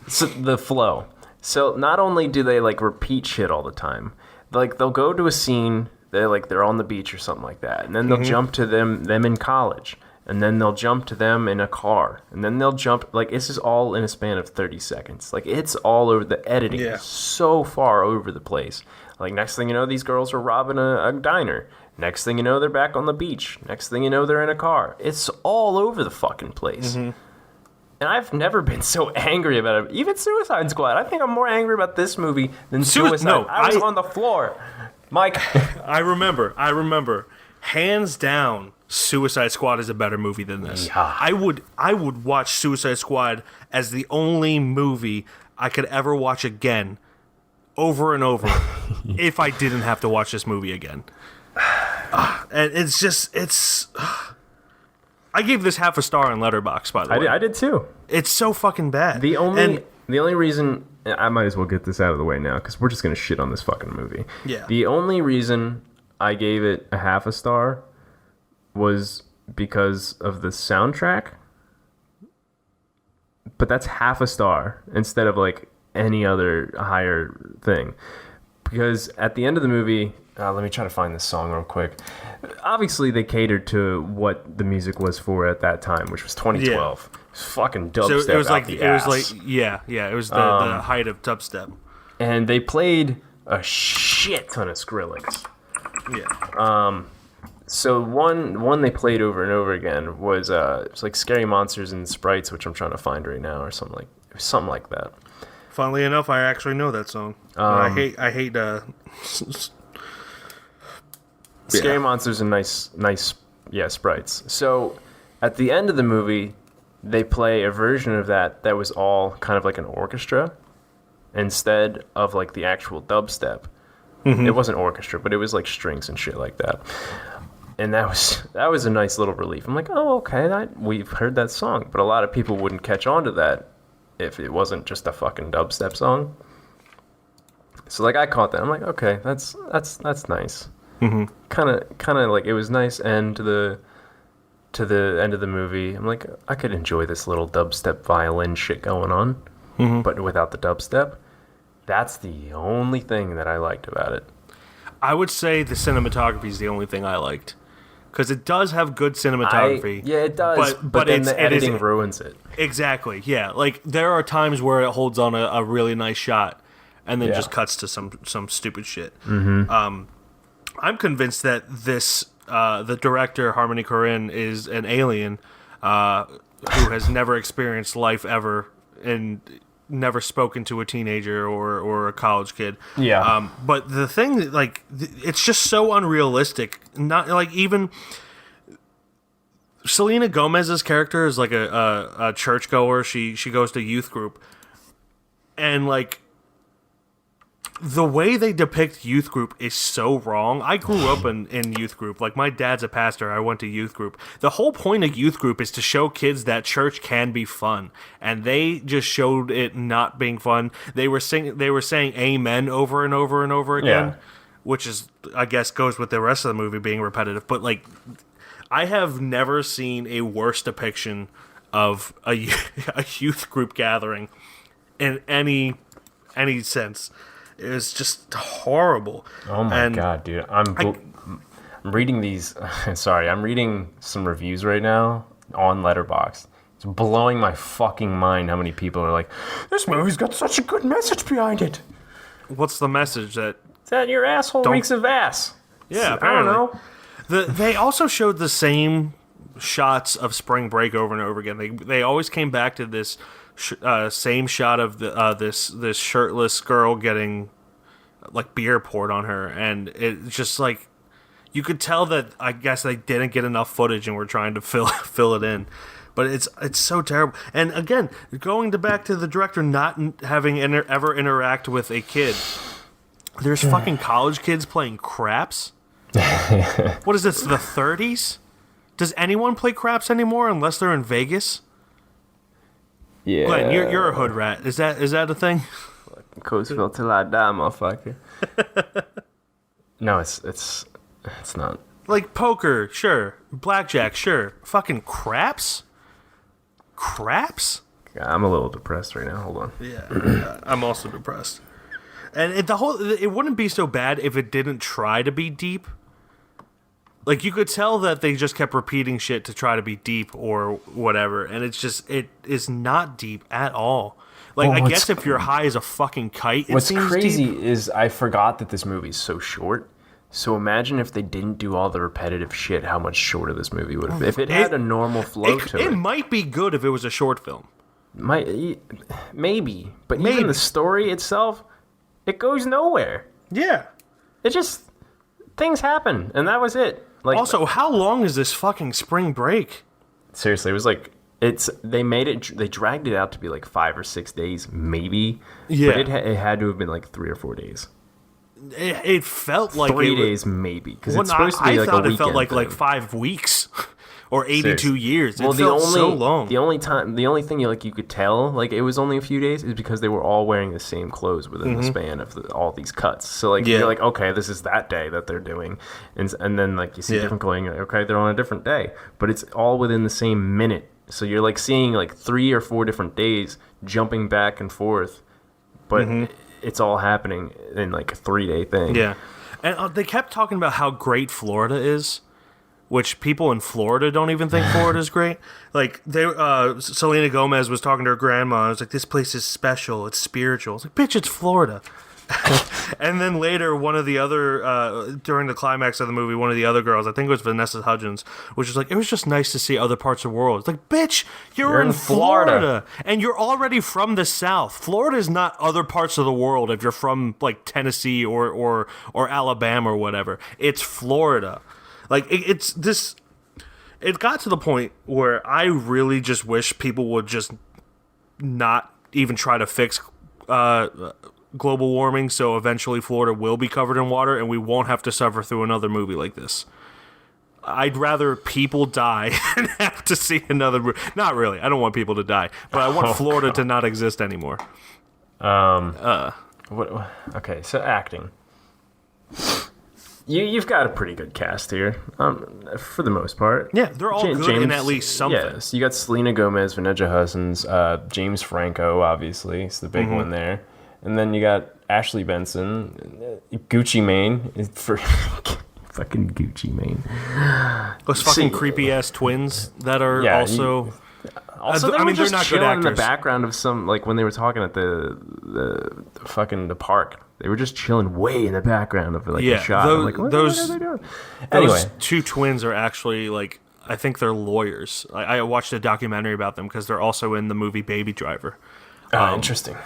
So the flow. So not only do they like repeat shit all the time, like they'll go to a scene, they're on the beach or something like that, and then they'll jump to them in college, and then they'll jump to them in a car, and then they'll jump, like, this is all in a span of 30 seconds. Like, it's all over. The editing is so far over the place. Like, next thing you know, these girls are robbing a diner. Next thing you know, they're back on the beach. Next thing you know, they're in a car. It's all over the fucking place. And I've never been so angry about it. Even Suicide Squad. I think I'm more angry about this movie than Suicide. I was on the floor. Mike. I remember hands down, Suicide Squad is a better movie than this. Yeah. I would watch Suicide Squad as the only movie I could ever watch again, over and over, if I didn't have to watch this movie again. And it's. I gave this half a star on Letterboxd, by the way. I did too. It's so fucking bad. The only reason I might as well get this out of the way now because we're just gonna shit on this fucking movie. Yeah. The only reason I gave it a half a star was because of the soundtrack. But that's half a star instead of like any other higher thing. Because at the end of the movie, let me try to find this song real quick. Obviously, they catered to what the music was for at that time, which was 2012. Yeah. It was fucking dubstep. So it was like it was like it was the height of dubstep. And they played a shit ton of Skrillex. Yeah. So one they played over and over again was it was like Scary Monsters and Sprites, which I'm trying to find right now, or something like that. Funnily enough, I actually know that song. I hate. Scary Monsters and nice, Sprites. So at the end of the movie, they play a version of that was all kind of like an orchestra instead of like the actual dubstep. Mm-hmm. It wasn't orchestra, but it was like strings and shit like that. And that was a nice little relief. I'm like, oh, okay, we've heard that song. But a lot of people wouldn't catch on to that if it wasn't just a fucking dubstep song. So like I caught that. I'm like, okay, that's nice. Mm-hmm. Kind of like it was nice end to the end of the movie. I'm like, I could enjoy this little dubstep violin shit going on, mm-hmm. but without the dubstep. That's the only thing that I liked about it. I would say the cinematography is the only thing I liked. Because it does have good cinematography. Yeah, it does. But then the editing ruins it. Exactly, yeah. Like, there are times where it holds on a really nice shot and then just cuts to some stupid shit. Mm-hmm. I'm convinced that this, the director, Harmony Korine, is an alien who has never experienced life ever and never spoken to a teenager or a college kid. Yeah. But the thing, like, it's just so unrealistic. Not like even Selena Gomez's character is like a churchgoer. She goes to youth group, and like the way they depict youth group is so wrong. I grew up in youth group. Like, my dad's a pastor. I went to youth group. The whole point of youth group is to show kids that church can be fun, and they just showed it not being fun. They were saying amen over and over and over again, which is, I guess, goes with the rest of the movie being repetitive. But like, I have never seen a worse depiction of a youth group gathering in any sense. It was just horrible. Oh my god, dude! I'm reading these. Sorry, I'm reading some reviews right now on Letterboxd. It's blowing my fucking mind how many people are like, "This movie's got such a good message behind it." What's the message? That your asshole reeks of ass. Yeah, apparently. I don't know. They also showed the same shots of Spring Break over and over again. They always came back to this same shot of this shirtless girl getting like beer poured on her, and it's just like you could tell that I guess they didn't get enough footage and were trying to fill it in. But it's so terrible. And again, going back to the director not having ever interact with a kid. There's fucking college kids playing craps. What is this, the 30s? Does anyone play craps anymore unless they're in Vegas? Yeah. Glenn, you're a hood rat. Is that a thing? Coachville till I die, motherfucker. No, it's not. Like poker, sure. Blackjack, sure. Fucking craps? Craps? I'm a little depressed right now. Hold on. Yeah, I'm also depressed. And it wouldn't be so bad if it didn't try to be deep. Like, you could tell that they just kept repeating shit to try to be deep or whatever, and it is not deep at all. Like, I guess if you're high as a fucking kite, it seems deep. What's crazy is I forgot that this movie's so short. So imagine if they didn't do all the repetitive shit, how much shorter this movie would have been. If it had a normal flow to it. It might be good if it was a short film. Maybe. But even the story itself, it goes nowhere. Yeah. It just... Things happen, and that was it. Like, also, how long is this fucking spring break? Seriously, it was like they dragged it out to be like 5 or 6 days, maybe. Yeah. But it had to have been like 3 or 4 days. It felt like 3 days, maybe, because it's supposed to be like a weekend. I thought it felt like 5 weeks or 82 years. It felt so long. The only thing you could tell like it was only a few days is because they were all wearing the same clothes within the span of all these cuts. So like you're like, okay, this is that day that they're doing, and then like you see different clothing. You're like, okay, they're on a different day, but it's all within the same minute. So you're like seeing like 3 or 4 different days jumping back and forth, but it's all happening in like a 3-day thing. Yeah, and they kept talking about how great Florida is, which people in Florida don't even think Florida is great. Like Selena Gomez was talking to her grandma. I was like, "This place is special. It's spiritual." I was like, "Bitch, it's Florida." And then later, one of the other during the climax of the movie, one of the other girls, I think it was Vanessa Hudgens, which was like, "It was just nice to see other parts of the world." It's like, "Bitch, you're in Florida, and you're already from the South. Florida is not other parts of the world. If you're from like Tennessee or Alabama or whatever, it's Florida." Like, it got to the point where I really just wish people would just not even try to fix global warming, so eventually Florida will be covered in water and we won't have to suffer through another movie like this. I'd rather people die than have to see another movie. Not really. I don't want people to die, but I want Florida to not exist anymore. Okay, so acting. You've got a pretty good cast here, for the most part. Yeah, they're all good in at least something. Yes, you got Selena Gomez, Vanessa Hudgens, James Franco, obviously, it's the big one there, and then you got Ashley Benson, Gucci Mane, for fucking Gucci Mane. Those fucking creepy ass twins that are also. Also, they were just they're not chilling good actors. In the background of some, like when they were talking at the park. They were just chilling way in the background of like a shot. Those, I'm like, what are they doing? Those two twins are actually like, I think they're lawyers. I watched a documentary about them because they're also in the movie Baby Driver. Interesting.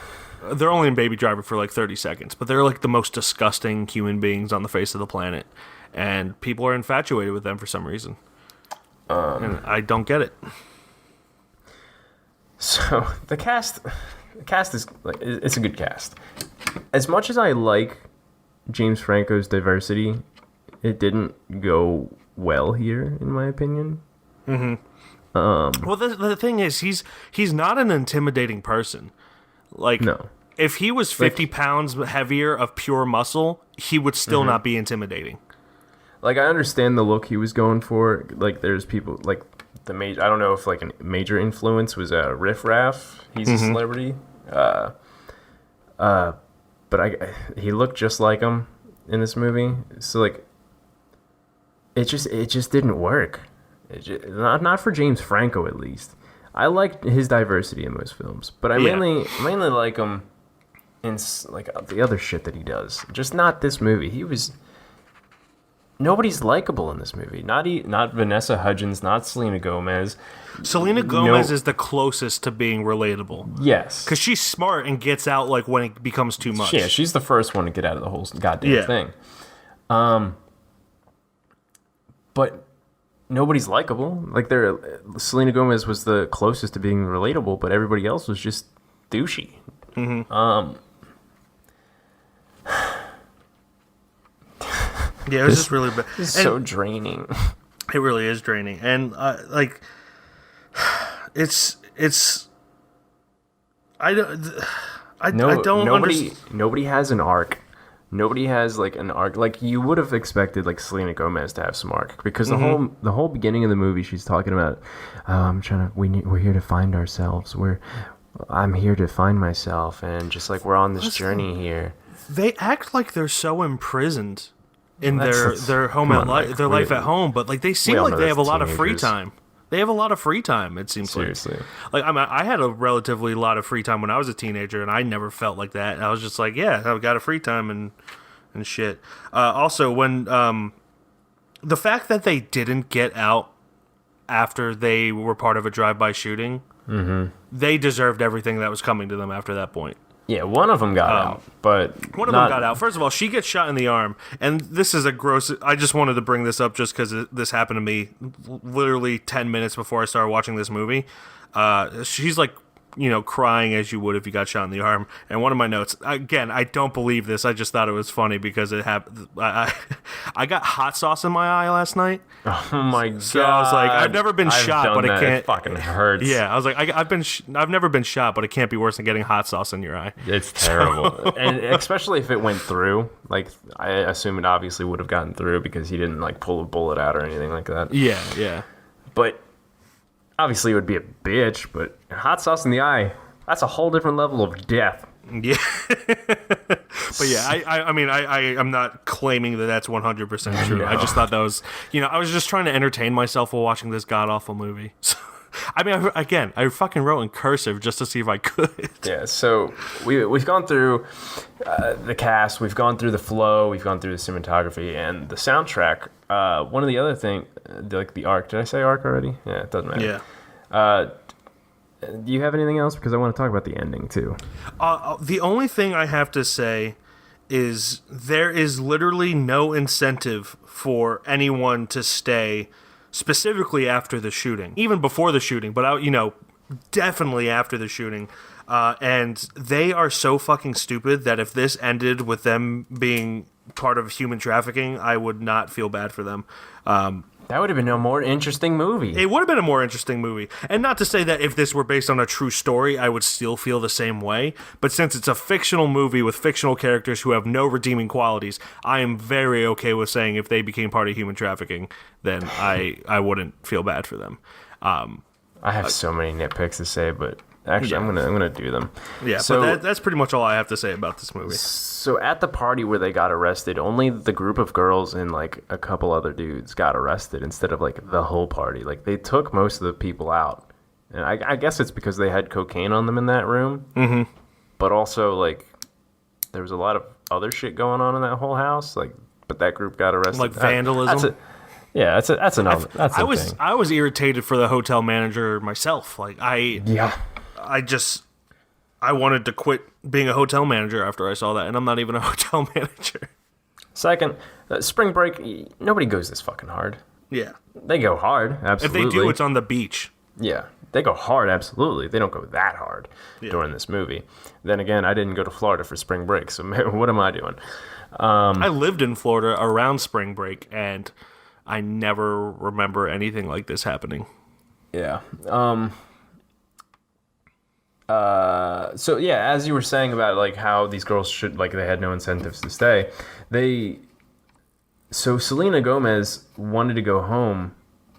They're only in Baby Driver for like 30 seconds, but they're like the most disgusting human beings on the face of the planet, and people are infatuated with them for some reason. And I don't get it. So the cast is like, it's a good cast. As much as I like James Franco's diversity, it didn't go well here, in my opinion. Well, the thing is, he's not an intimidating person. Like, no. If he was 50 pounds heavier of pure muscle, he would still not be intimidating. Like, I understand the look he was going for. Like, there's people like I don't know if like a major influence was Riff Raff. He's a celebrity. But he looked just like him in this movie. So like, it just didn't work. Not for James Franco, at least. I liked his diversity in most films, but I mainly like him in like the other shit that he does. Just not this movie. Nobody's likable in this movie. Not Vanessa Hudgens, not Selena Gomez. Selena Gomez is the closest to being relatable. Yes. Because she's smart and gets out like when it becomes too much. Yeah, she's the first one to get out of the whole goddamn thing. But nobody's likable. Like Selena Gomez was the closest to being relatable, but everybody else was just douchey. Yeah, it was just really bad. It's so draining. It really is draining, and like, it's. I don't understand. Nobody has an arc. Nobody has like an arc. Like you would have expected, like Selena Gomez to have some arc, because the whole beginning of the movie, she's talking about, we're here to find ourselves. I'm here to find myself, and just like we're on this journey here. They act like they're so imprisoned in their home their life at home, but like they seem like they have a lot of free time. They have a lot of free time, it seems. Seriously. Like I had a relatively lot of free time when I was a teenager, and I never felt like that. I was just like, yeah, I've got a free time and shit. Also, when the fact that they didn't get out after they were part of a drive-by shooting, they deserved everything that was coming to them after that point. Yeah, one of them got out, but one of them got out. First of all, she gets shot in the arm, and this is a gross. I just wanted to bring this up just because this happened to me literally 10 minutes before I started watching this movie. She's like, crying as you would if you got shot in the arm. And one of my notes, again, I don't believe this. I just thought it was funny because it happened. I got hot sauce in my eye last night. Oh my god! So I was like, I've never been shot, but it can't. It fucking hurts. Yeah, I was like, I've never been shot, but it can't be worse than getting hot sauce in your eye. It's terrible, and especially if it went through. Like, I assume it obviously would have gotten through because he didn't like pull a bullet out or anything like that. Yeah. But obviously, it would be a bitch, but hot sauce in the eye, that's a whole different level of death. Yeah. But yeah, I'm not claiming that that's 100% true. No. I just thought that was, I was just trying to entertain myself while watching this god-awful movie. So, I fucking wrote in cursive just to see if I could. Yeah, so we've gone through the cast, we've gone through the flow, we've gone through the cinematography, and the soundtrack. One of the other thing, like the arc. Did I say arc already? Yeah, it doesn't matter. Yeah. Do you have anything else? Because I want to talk about the ending too. The only thing I have to say is there is literally no incentive for anyone to stay specifically after the shooting, even before the shooting, but definitely after the shooting. And they are so fucking stupid that if this ended with them being part of human trafficking, I would not feel bad for them. That would have been a more interesting movie. It would have been a more interesting movie. And not to say that if this were based on a true story, I would still feel the same way. But since it's a fictional movie with fictional characters who have no redeeming qualities, I am very okay with saying if they became part of human trafficking, then I wouldn't feel bad for them. I have so many nitpicks to say, but actually, I'm gonna do them. Yeah, so but that's pretty much all I have to say about this movie. So at the party where they got arrested, only the group of girls and like a couple other dudes got arrested instead of like the whole party. Like they took most of the people out, and I guess it's because they had cocaine on them in that room. Mm-hmm. But also like there was a lot of other shit going on in that whole house. Like, but that group got arrested. Like vandalism. That's a thing. I was irritated for the hotel manager myself. Like I wanted to quit being a hotel manager after I saw that, and I'm not even a hotel manager. Second, spring break, nobody goes this fucking hard. Yeah. They go hard, absolutely. If they do, it's on the beach. Yeah, they go hard, absolutely. They don't go that hard during this movie. Then again, I didn't go to Florida for spring break, so what am I doing? I lived in Florida around spring break, and I never remember anything like this happening. Yeah. So yeah, as you were saying about like how these girls should, like, they had no incentives to stay. So Selena Gomez wanted to go home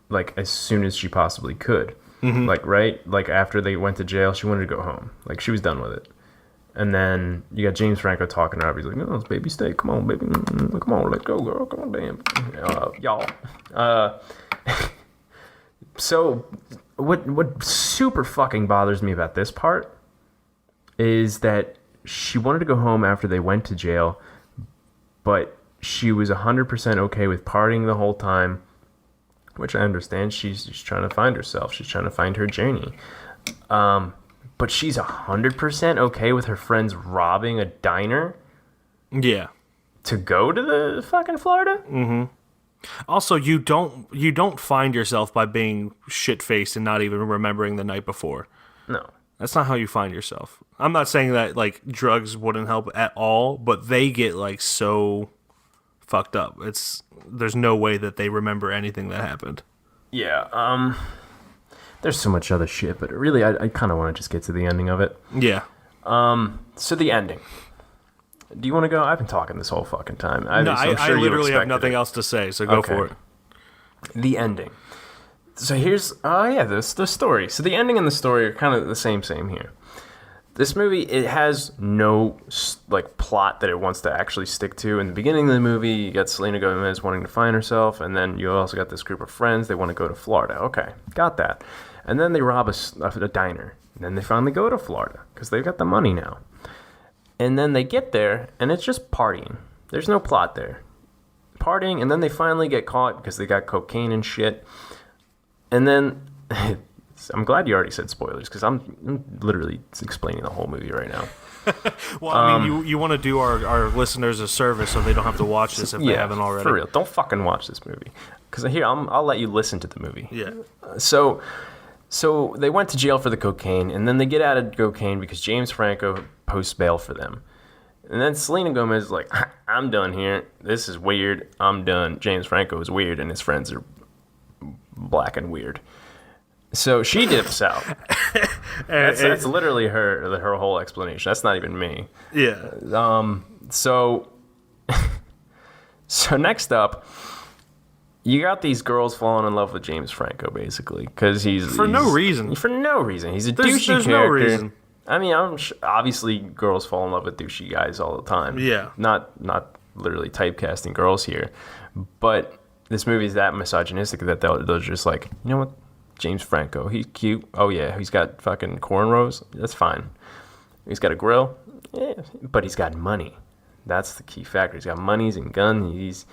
like as soon as she possibly could. Mm-hmm. Like, right? Like after they went to jail, she wanted to go home. Like she was done with it. And then you got James Franco talking to her. He's like, "No, baby, stay. Come on, baby. Come on, let's go, girl. Come on, damn, y'all." So what super fucking bothers me about this part is that she wanted to go home after they went to jail, but she was 100% okay with partying the whole time, which I understand. She's trying to find herself. She's trying to find her journey. But she's 100% okay with her friends robbing a diner? Yeah. To go to the fucking Florida? Mm-hmm. Also, you don't find yourself by being shit-faced and not even remembering the night before. No. That's not how you find yourself. I'm not saying that, like, drugs wouldn't help at all, but they get, like, so fucked up. There's no way that they remember anything that happened. Yeah, there's so much other shit, but really, I kind of want to just get to the ending of it. Yeah. So the ending. Do you want to go? I've been talking this whole fucking time. I literally have nothing else to say, so go for it. The ending. So here's, the story. So the ending and the story are kind of the same here. This movie, it has no, like, plot that it wants to actually stick to. In the beginning of the movie, you got Selena Gomez wanting to find herself, and then you also got this group of friends, they want to go to Florida. Okay, got that. And then they rob a diner. And then they finally go to Florida, because they've got the money now. And then they get there, and it's just partying. There's no plot there. Partying, and then they finally get caught, because they got cocaine and shit. And then, I'm glad you already said spoilers, because I'm literally explaining the whole movie right now. Well, I mean, you want to do our listeners a service so they don't have to watch this if they haven't already. For real. Don't fucking watch this movie. Because here, I'll let you listen to the movie. Yeah. So they went to jail for the cocaine, and then they get out of cocaine because James Franco posts bail for them. And then Selena Gomez is like, I'm done here. This is weird. I'm done. James Franco is weird, and his friends are black and weird. So she dips out. That's literally her whole explanation. That's not even me. Yeah. So next up, you got these girls falling in love with James Franco, basically, because he's no reason. For no reason. He's a douchey character. No reason. I mean, obviously girls fall in love with douchey guys all the time. Yeah. Not literally typecasting girls here, but this movie is that misogynistic that they're just like, you know what? James Franco, he's cute. Oh yeah, he's got fucking cornrows. That's fine. He's got a grill. Yeah, but he's got money. That's the key factor. He's got money, he's in gun. He's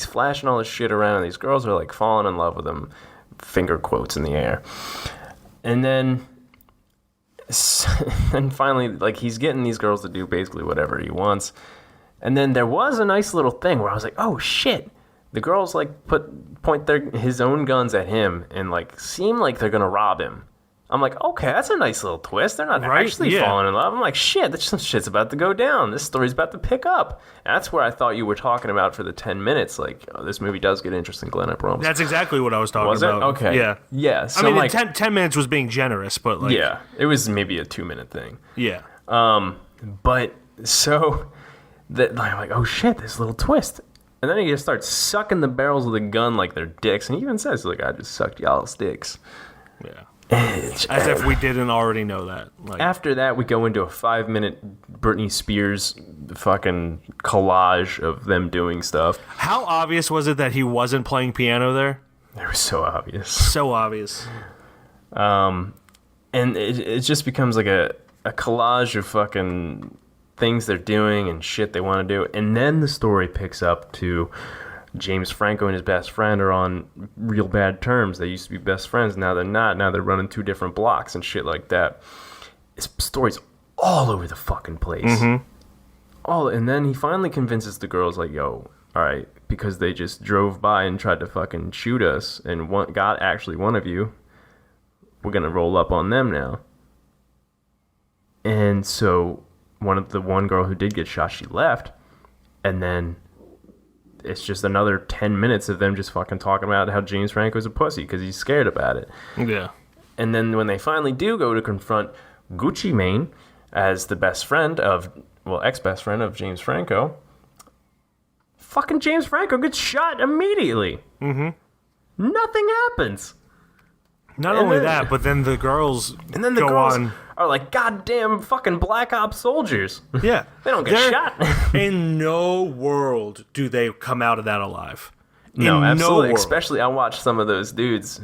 flashing all this shit around, and these girls are like falling in love with him. Finger quotes in the air. And then finally, like, he's getting these girls to do basically whatever he wants. And then there was a nice little thing where I was like, oh shit. The girls like point his own guns at him and like seem like they're gonna rob him. I'm like, okay, that's a nice little twist. They're not actually falling in love. I'm like, shit, some shit's about to go down. This story's about to pick up. And that's where I thought you were talking about for the 10 minutes. Like, oh, this movie does get interesting, Glenn, I promise. That's exactly what I was talking about. Was it? Okay. Yeah. Yeah. So I mean, like, 10 minutes was being generous, but like... Yeah. It was maybe a 2-minute thing. Yeah. But so... I'm like, oh shit, this little twist. And then he just starts sucking the barrels of the gun like they're dicks. And he even says, like, I just sucked y'all's dicks. Yeah. As if we didn't already know that. Like, after that, we go into a 5-minute Britney Spears fucking collage of them doing stuff. How obvious was it that he wasn't playing piano there? It was so obvious. So obvious. And it just becomes like a collage of fucking things they're doing and shit they want to do. And then the story picks up to James Franco and his best friend are on real bad terms. They used to be best friends. Now they're not. Now they're running 2 different blocks and shit like that. His story's all over the fucking place. Mm-hmm. And then he finally convinces the girls, like, yo, all right, because they just drove by and tried to fucking shoot us and got actually one of you, we're going to roll up on them now. And so one girl who did get shot, she left. And then it's just another 10 minutes of them just fucking talking about how James Franco's a pussy because he's scared about it. Yeah. And then when they finally do go to confront Gucci Mane as the best friend ex-best friend of James Franco, fucking James Franco gets shot immediately. Mm-hmm. Nothing happens. Not only that, but then the girls are like goddamn fucking Black Ops soldiers. Yeah. They don't get shot. In no world do they come out of that alive. No, absolutely. Especially, I watched some of those dudes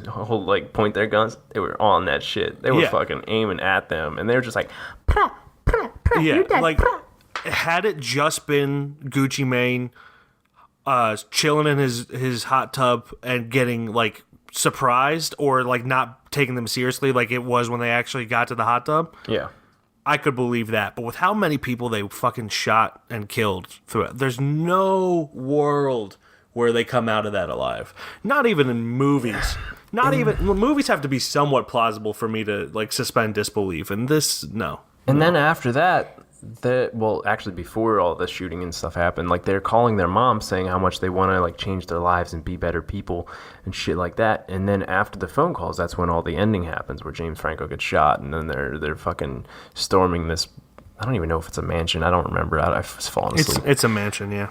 point their guns. They were on that shit. They were fucking aiming at them, and they were just like, pra, pra, pra, yeah, like, had it just been Gucci Mane chilling in his hot tub and getting, like, surprised or, like, not taking them seriously like it was when they actually got to the hot tub, yeah, I could believe that. But with how many people they fucking shot and killed through it, there's no world where they come out of that alive. Not even in movies. Movies have to be somewhat plausible for me to, like, suspend disbelief. And this, no. And then after that, actually before all the shooting and stuff happened, like, they're calling their mom saying how much they want to, like, change their lives and be better people and shit like that. And then after the phone calls, that's when all the ending happens, where James Franco gets shot, and then they're fucking storming this. I don't even know if it's a mansion. I don't remember. I've fallen asleep. It's a mansion, yeah.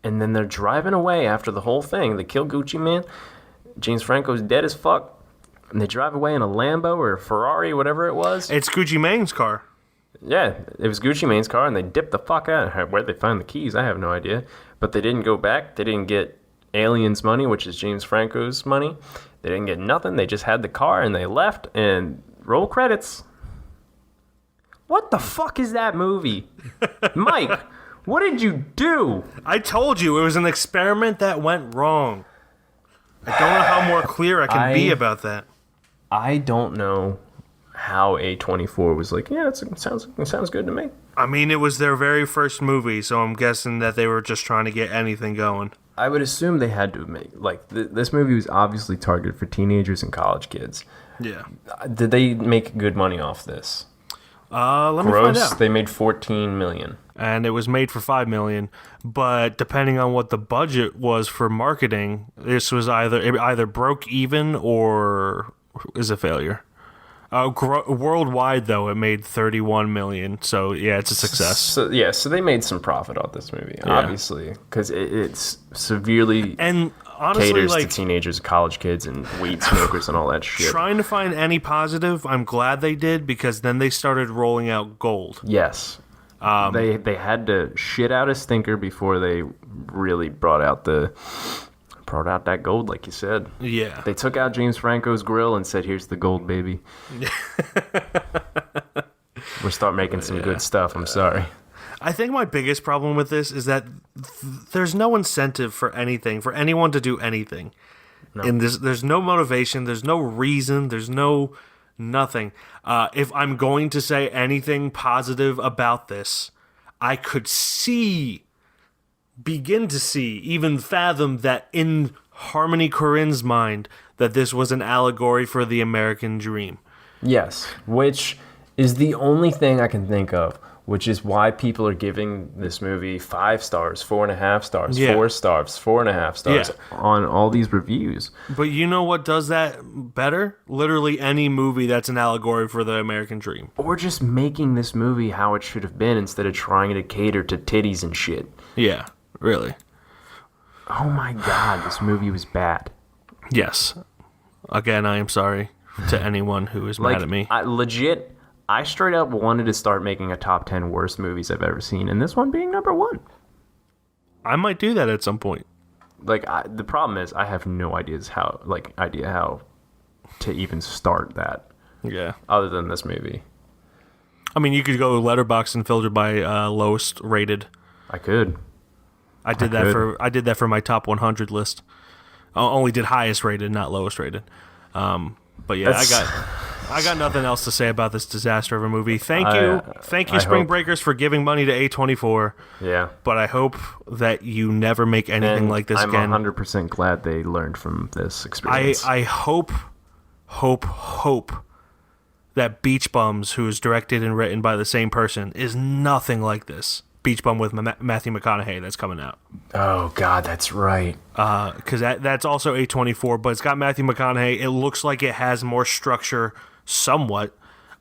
And then they're driving away after the whole thing. They kill Gucci Mane. James Franco's dead as fuck. And they drive away in a Lambo or a Ferrari, whatever it was. It's Gucci Mane's car. Yeah, it was Gucci Mane's car, and they dipped the fuck out. Where'd they find the keys? I have no idea. But they didn't go back. They didn't get Alien's money, which is James Franco's money. They didn't get nothing. They just had the car, and they left, and roll credits. What the fuck is that movie? Mike, what did you do? I told you, it was an experiment that went wrong. I don't know how more clear I can be about that. I don't know how A24 was like, yeah, it sounds good to me. I mean, it was their very first movie, so I'm guessing that they were just trying to get anything going. I would assume they had to make, like, this movie was obviously targeted for teenagers and college kids. Yeah. Did they make good money off this? Let me find out. They made $14 million. And it was made for $5 million, but depending on what the budget was for marketing, this was either broke even or is a failure. Worldwide, though, it made $31 million. So yeah, it's a success. So they made some profit off this movie, obviously, because it's severely and honestly caters like to teenagers, college kids, and weed smokers and all that shit. Trying to find any positive, I'm glad they did, because then they started rolling out gold. Yes, they had to shit out a stinker before they really brought out that gold, like you said. Yeah. They took out James Franco's grill and said, here's the gold, baby. We'll start making some good stuff. I'm sorry. I think my biggest problem with this is that there's no incentive for anything, for anyone to do anything. No. In this, there's no motivation, there's no reason, there's no nothing. If I'm going to say anything positive about this, I could begin to see, even fathom that in Harmony Korine's mind, that this was an allegory for the American dream. Yes, which is the only thing I can think of, which is why people are giving this movie 5 stars, 4.5 stars, 4 stars, 4.5 stars on all these reviews. But you know what does that better? Literally any movie that's an allegory for the American dream. Or just making this movie how it should have been instead of trying to cater to titties and shit. Yeah. Really? Oh my god, this movie was bad. Yes. Again, I am sorry to anyone who is mad at me. I straight up wanted to start making a top 10 worst movies I've ever seen, and this one being number 1. I might do that at some point. The problem is I have no idea how to even start that. Yeah. Other than this movie. I mean, you could go Letterboxd and filter by lowest rated. I could. I did that for my top 100 list. I only did highest rated, not lowest rated. But yeah, I got nothing else to say about this disaster of a movie. Thank you, Spring Breakers, for giving money to A24. Yeah, but I hope that you never make anything like this again. I'm 100% glad they learned from this experience. I hope that Beach Bums, who is directed and written by the same person, is nothing like this. Beach Bum with Matthew McConaughey that's coming out. Oh God, that's right. Because that's also A24, but it's got Matthew McConaughey. It looks like it has more structure, somewhat.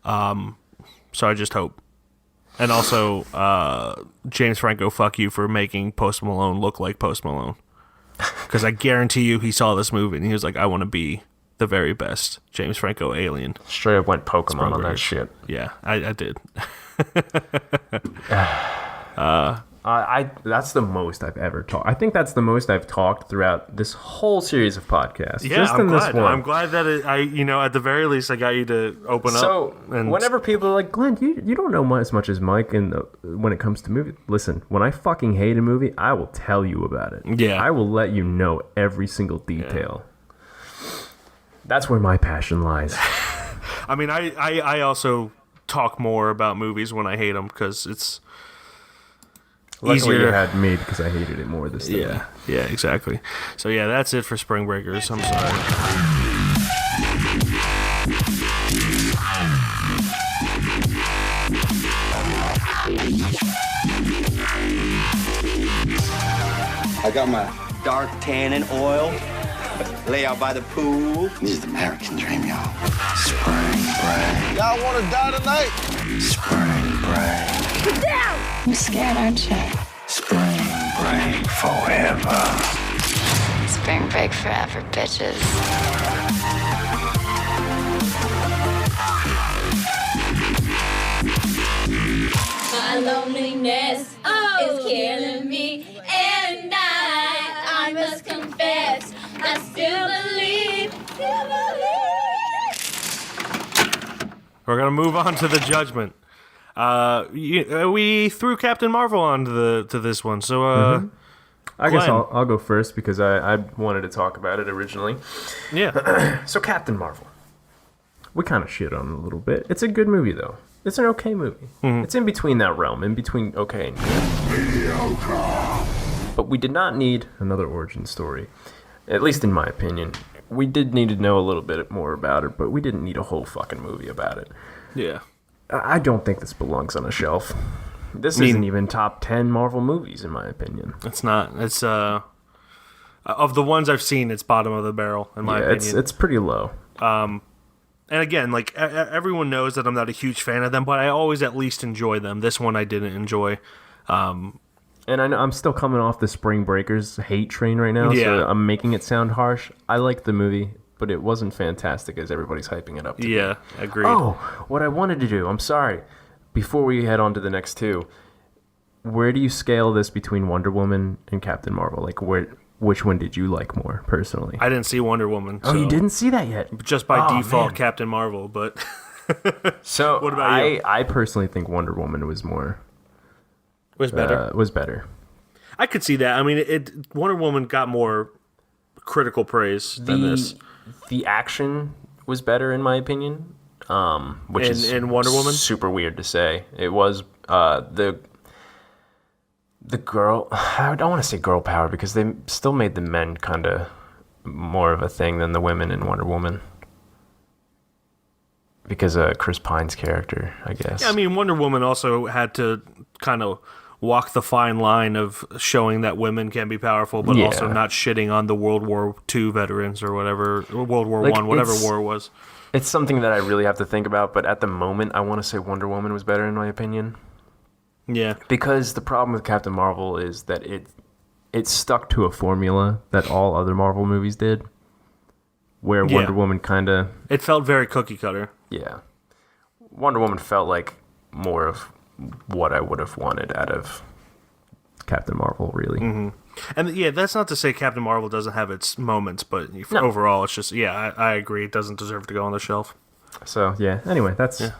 So I just hope. And also, James Franco, fuck you for making Post Malone look like Post Malone. Because I guarantee you, he saw this movie and he was like, I want to be the very best James Franco alien. Straight up went Pokemon on that shit. Yeah, I did. That's the most I've ever talked. I think that's the most I've talked throughout this whole series of podcasts. Yeah, just I'm glad. This one. I'm glad that at the very least, I got you to open up. So whenever people are like, Glenn, you don't know as much as Mike when it comes to movies. Listen, when I fucking hate a movie, I will tell you about it. Yeah, I will let you know every single detail. Yeah. That's where my passion lies. I mean, I also talk more about movies when I hate them because it's luckily easier. You had me because I hated it more this time. Yeah, exactly. So yeah, that's it for Spring Breakers. I'm sorry. I got my dark tannin oil. Lay out by the pool. This is the American dream, y'all. Spring break. Y'all want to die tonight? Spring break. Get down! You're scared, aren't you? Spring break forever. Spring break forever, bitches. My loneliness is killing me, and I must confess, I still believe. We're gonna move on to the judgment. We threw Captain Marvel onto to this one, so I guess I'll go first because I wanted to talk about it originally. Yeah. So Captain Marvel. We kind of shit on it a little bit. It's a good movie, though. It's an okay movie. Mm-hmm. It's in between that realm, in between okay and good. But we did not need another origin story, at least in my opinion. We did need to know a little bit more about it, but we didn't need a whole fucking movie about it. Yeah. I don't think this belongs on a shelf. This isn't even top 10 Marvel movies, in my opinion. It's not. It's, of the ones I've seen, it's bottom of the barrel, in my opinion. It's pretty low. And again, like, everyone knows that I'm not a huge fan of them, but I always at least enjoy them. This one I didn't enjoy. And I know I'm still coming off the Spring Breakers hate train right now, so I'm making it sound harsh. I liked the movie, but it wasn't fantastic as everybody's hyping it up to be. Yeah, agreed. Oh, what I wanted to do, I'm sorry, before we head on to the next two, where do you scale this between Wonder Woman and Captain Marvel? Like, which one did you like more, personally? I didn't see Wonder Woman. Oh, you didn't see that yet? Just by default, man. Captain Marvel, but... So, what about you? I personally think Wonder Woman was more... Was better? Was better. I could see that. I mean, Wonder Woman got more critical praise than this. The action was better, in my opinion, which is in Wonder Woman? Super weird to say. It was the girl... I don't want to say girl power, because they still made the men kind of more of a thing than the women in Wonder Woman. Because of Chris Pine's character, I guess. Yeah, I mean, Wonder Woman also had to kind of walk the fine line of showing that women can be powerful, but also not shitting on the World War II veterans or whatever, or World War I, whatever war it was. It's something that I really have to think about, but at the moment, I want to say Wonder Woman was better, in my opinion. Yeah. Because the problem with Captain Marvel is that it stuck to a formula that all other Marvel movies did, where Wonder Woman kind of... It felt very cookie cutter. Yeah. Wonder Woman felt like more of what I would have wanted out of Captain Marvel, really. Mm-hmm. And yeah, that's not to say Captain Marvel doesn't have its moments, but overall, it's just, I agree, it doesn't deserve to go on the shelf. So, yeah, anyway, that's it.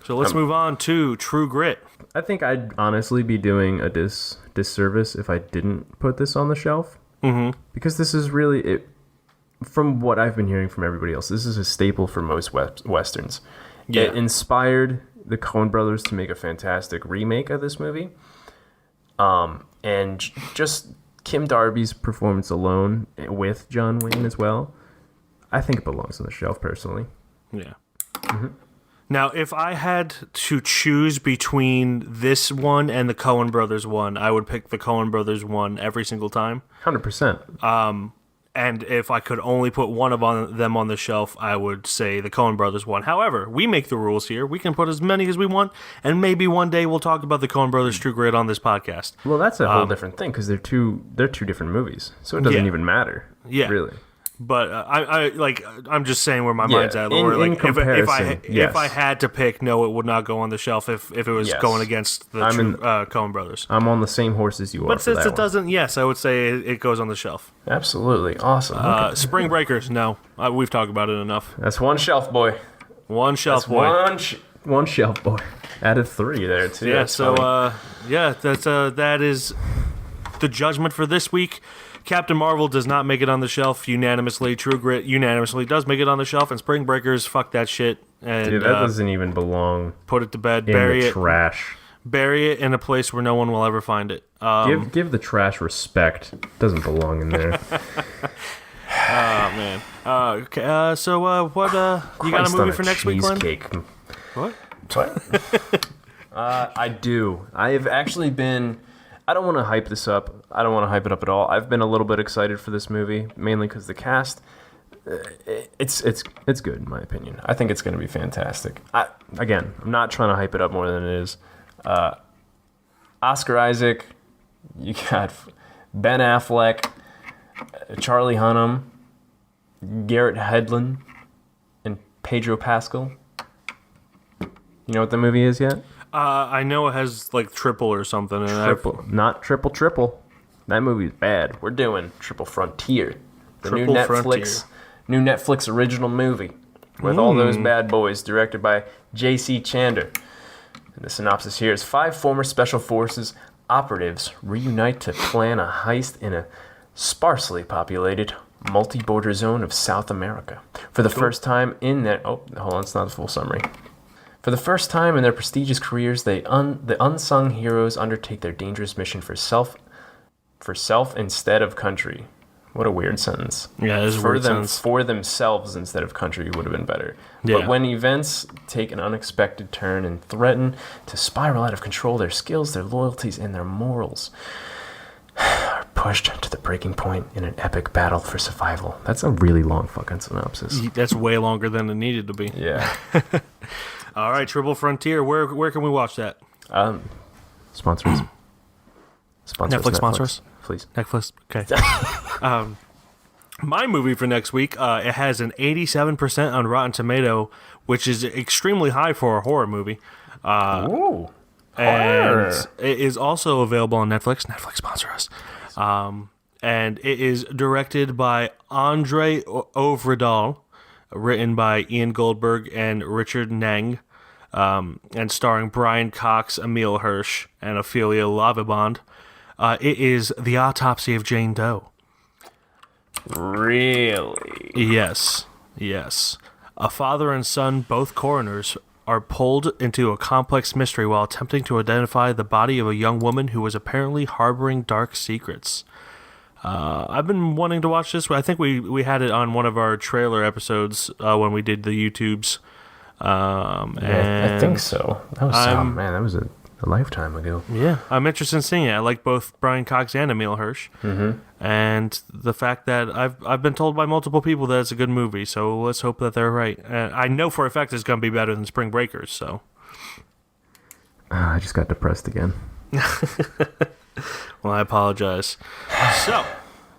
So let's move on to True Grit. I think I'd honestly be doing a disservice if I didn't put this on the shelf. Mm-hmm. Because this is really... From what I've been hearing from everybody else, this is a staple for most Westerns. Yeah. It inspired the Coen brothers to make a fantastic remake of this movie. And just Kim Darby's performance alone, with John Wayne as well, I think it belongs on the shelf, personally. Yeah. Mm-hmm. Now, if I had to choose between this one and the Coen brothers one, I would pick the Coen brothers one every single time. 100%. And if I could only put one of them on the shelf, I would say the Coen brothers one. However, we make the rules here. We can put as many as we want, and maybe one day we'll talk about the Coen brothers True Grit on this podcast. Well, that's a whole different thing, because they're two different movies, so it doesn't even matter. Yeah, really. But I'm just saying where my mind's at. In comparison, if I had to pick, no, it would not go on the shelf if it was going against the Coen brothers. I'm on the same horse as you are. But since it doesn't, I would say it goes on the shelf. Absolutely. Awesome. Okay. Spring Breakers, no. We've talked about it enough. That's one shelf, boy. One shelf, boy. One shelf, boy. Added 3 there, too. Yeah, that is the judgment for this week. Captain Marvel does not make it on the shelf unanimously. True Grit unanimously does make it on the shelf. And Spring Breakers, fuck that shit. And, dude, that doesn't even belong. Put it to bed. Bury it. Trash. Bury it in a place where no one will ever find it. Give the trash respect. It doesn't belong in there. Oh, man. Okay. So what? You got a movie for next week, Glenn? What? I do. I have actually been... I don't want to hype this up. I don't want to hype it up at all. I've been a little bit excited for this movie, mainly because the cast, it's good in my opinion. I think it's going to be fantastic. I'm not trying to hype it up more than it is. Oscar Isaac, you got Ben Affleck, Charlie Hunnam, Garrett Hedlund, and Pedro Pascal. You know what the movie is yet? I know it has like triple or something. Not triple. That movie's bad. We're doing Triple Frontier, the new Netflix original movie with all those bad boys, directed by J.C. Chander. And the synopsis here is 5 former special forces operatives reunite to plan a heist in a sparsely populated multi-border zone of South America. For the first time in their... Oh, hold on, it's not a full summary. For the first time in their prestigious careers, the unsung heroes undertake their dangerous mission for self instead of country. What a weird sentence. Yeah, it is a weird sentence. For themselves instead of country would have been better. Yeah. But when events take an unexpected turn and threaten to spiral out of control, their skills, their loyalties, and their morals are pushed to the breaking point in an epic battle for survival. That's a really long fucking synopsis. That's way longer than it needed to be. Yeah. All right, Triple Frontier. Where can we watch that? Sponsors. Netflix sponsors, please. Netflix. Okay. My movie for next week. It has an 87% on Rotten Tomato, which is extremely high for a horror movie. Ooh. And it is also available on Netflix. Netflix sponsor us. And it is directed by Andre Ovredal, written by Ian Goldberg and Richard Neng, and starring Brian Cox, Emile Hirsch, and Ophelia Lovibond. It is The Autopsy of Jane Doe. Really? Yes. A father and son, both coroners, are pulled into a complex mystery while attempting to identify the body of a young woman who was apparently harboring dark secrets. I've been wanting to watch this. I think we had it on one of our trailer episodes when we did the YouTubes. I think so. That was a lifetime ago. Yeah, I'm interested in seeing it. I like both Brian Cox and Emile Hirsch. Mm-hmm. And the fact that I've been told by multiple people that it's a good movie, so let's hope that they're right. And I know for a fact it's going to be better than Spring Breakers, so. I just got depressed again. Well, I apologize. So,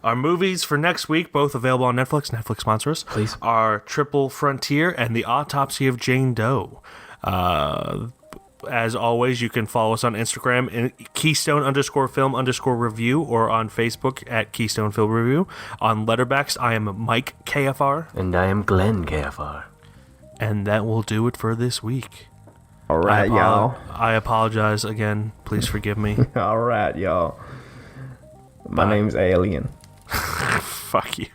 our movies for next week, both available on Netflix. Netflix sponsors. Please. Are Triple Frontier and The Autopsy of Jane Doe. As always, you can follow us on Instagram in Keystone_film_review or on Facebook at Keystone Film Review. On Letterboxd, I am Mike KFR. And I am Glenn KFR. And that will do it for this week. All right, y'all. I apologize again. Please forgive me. All right, y'all. My name's Alien. Fuck you.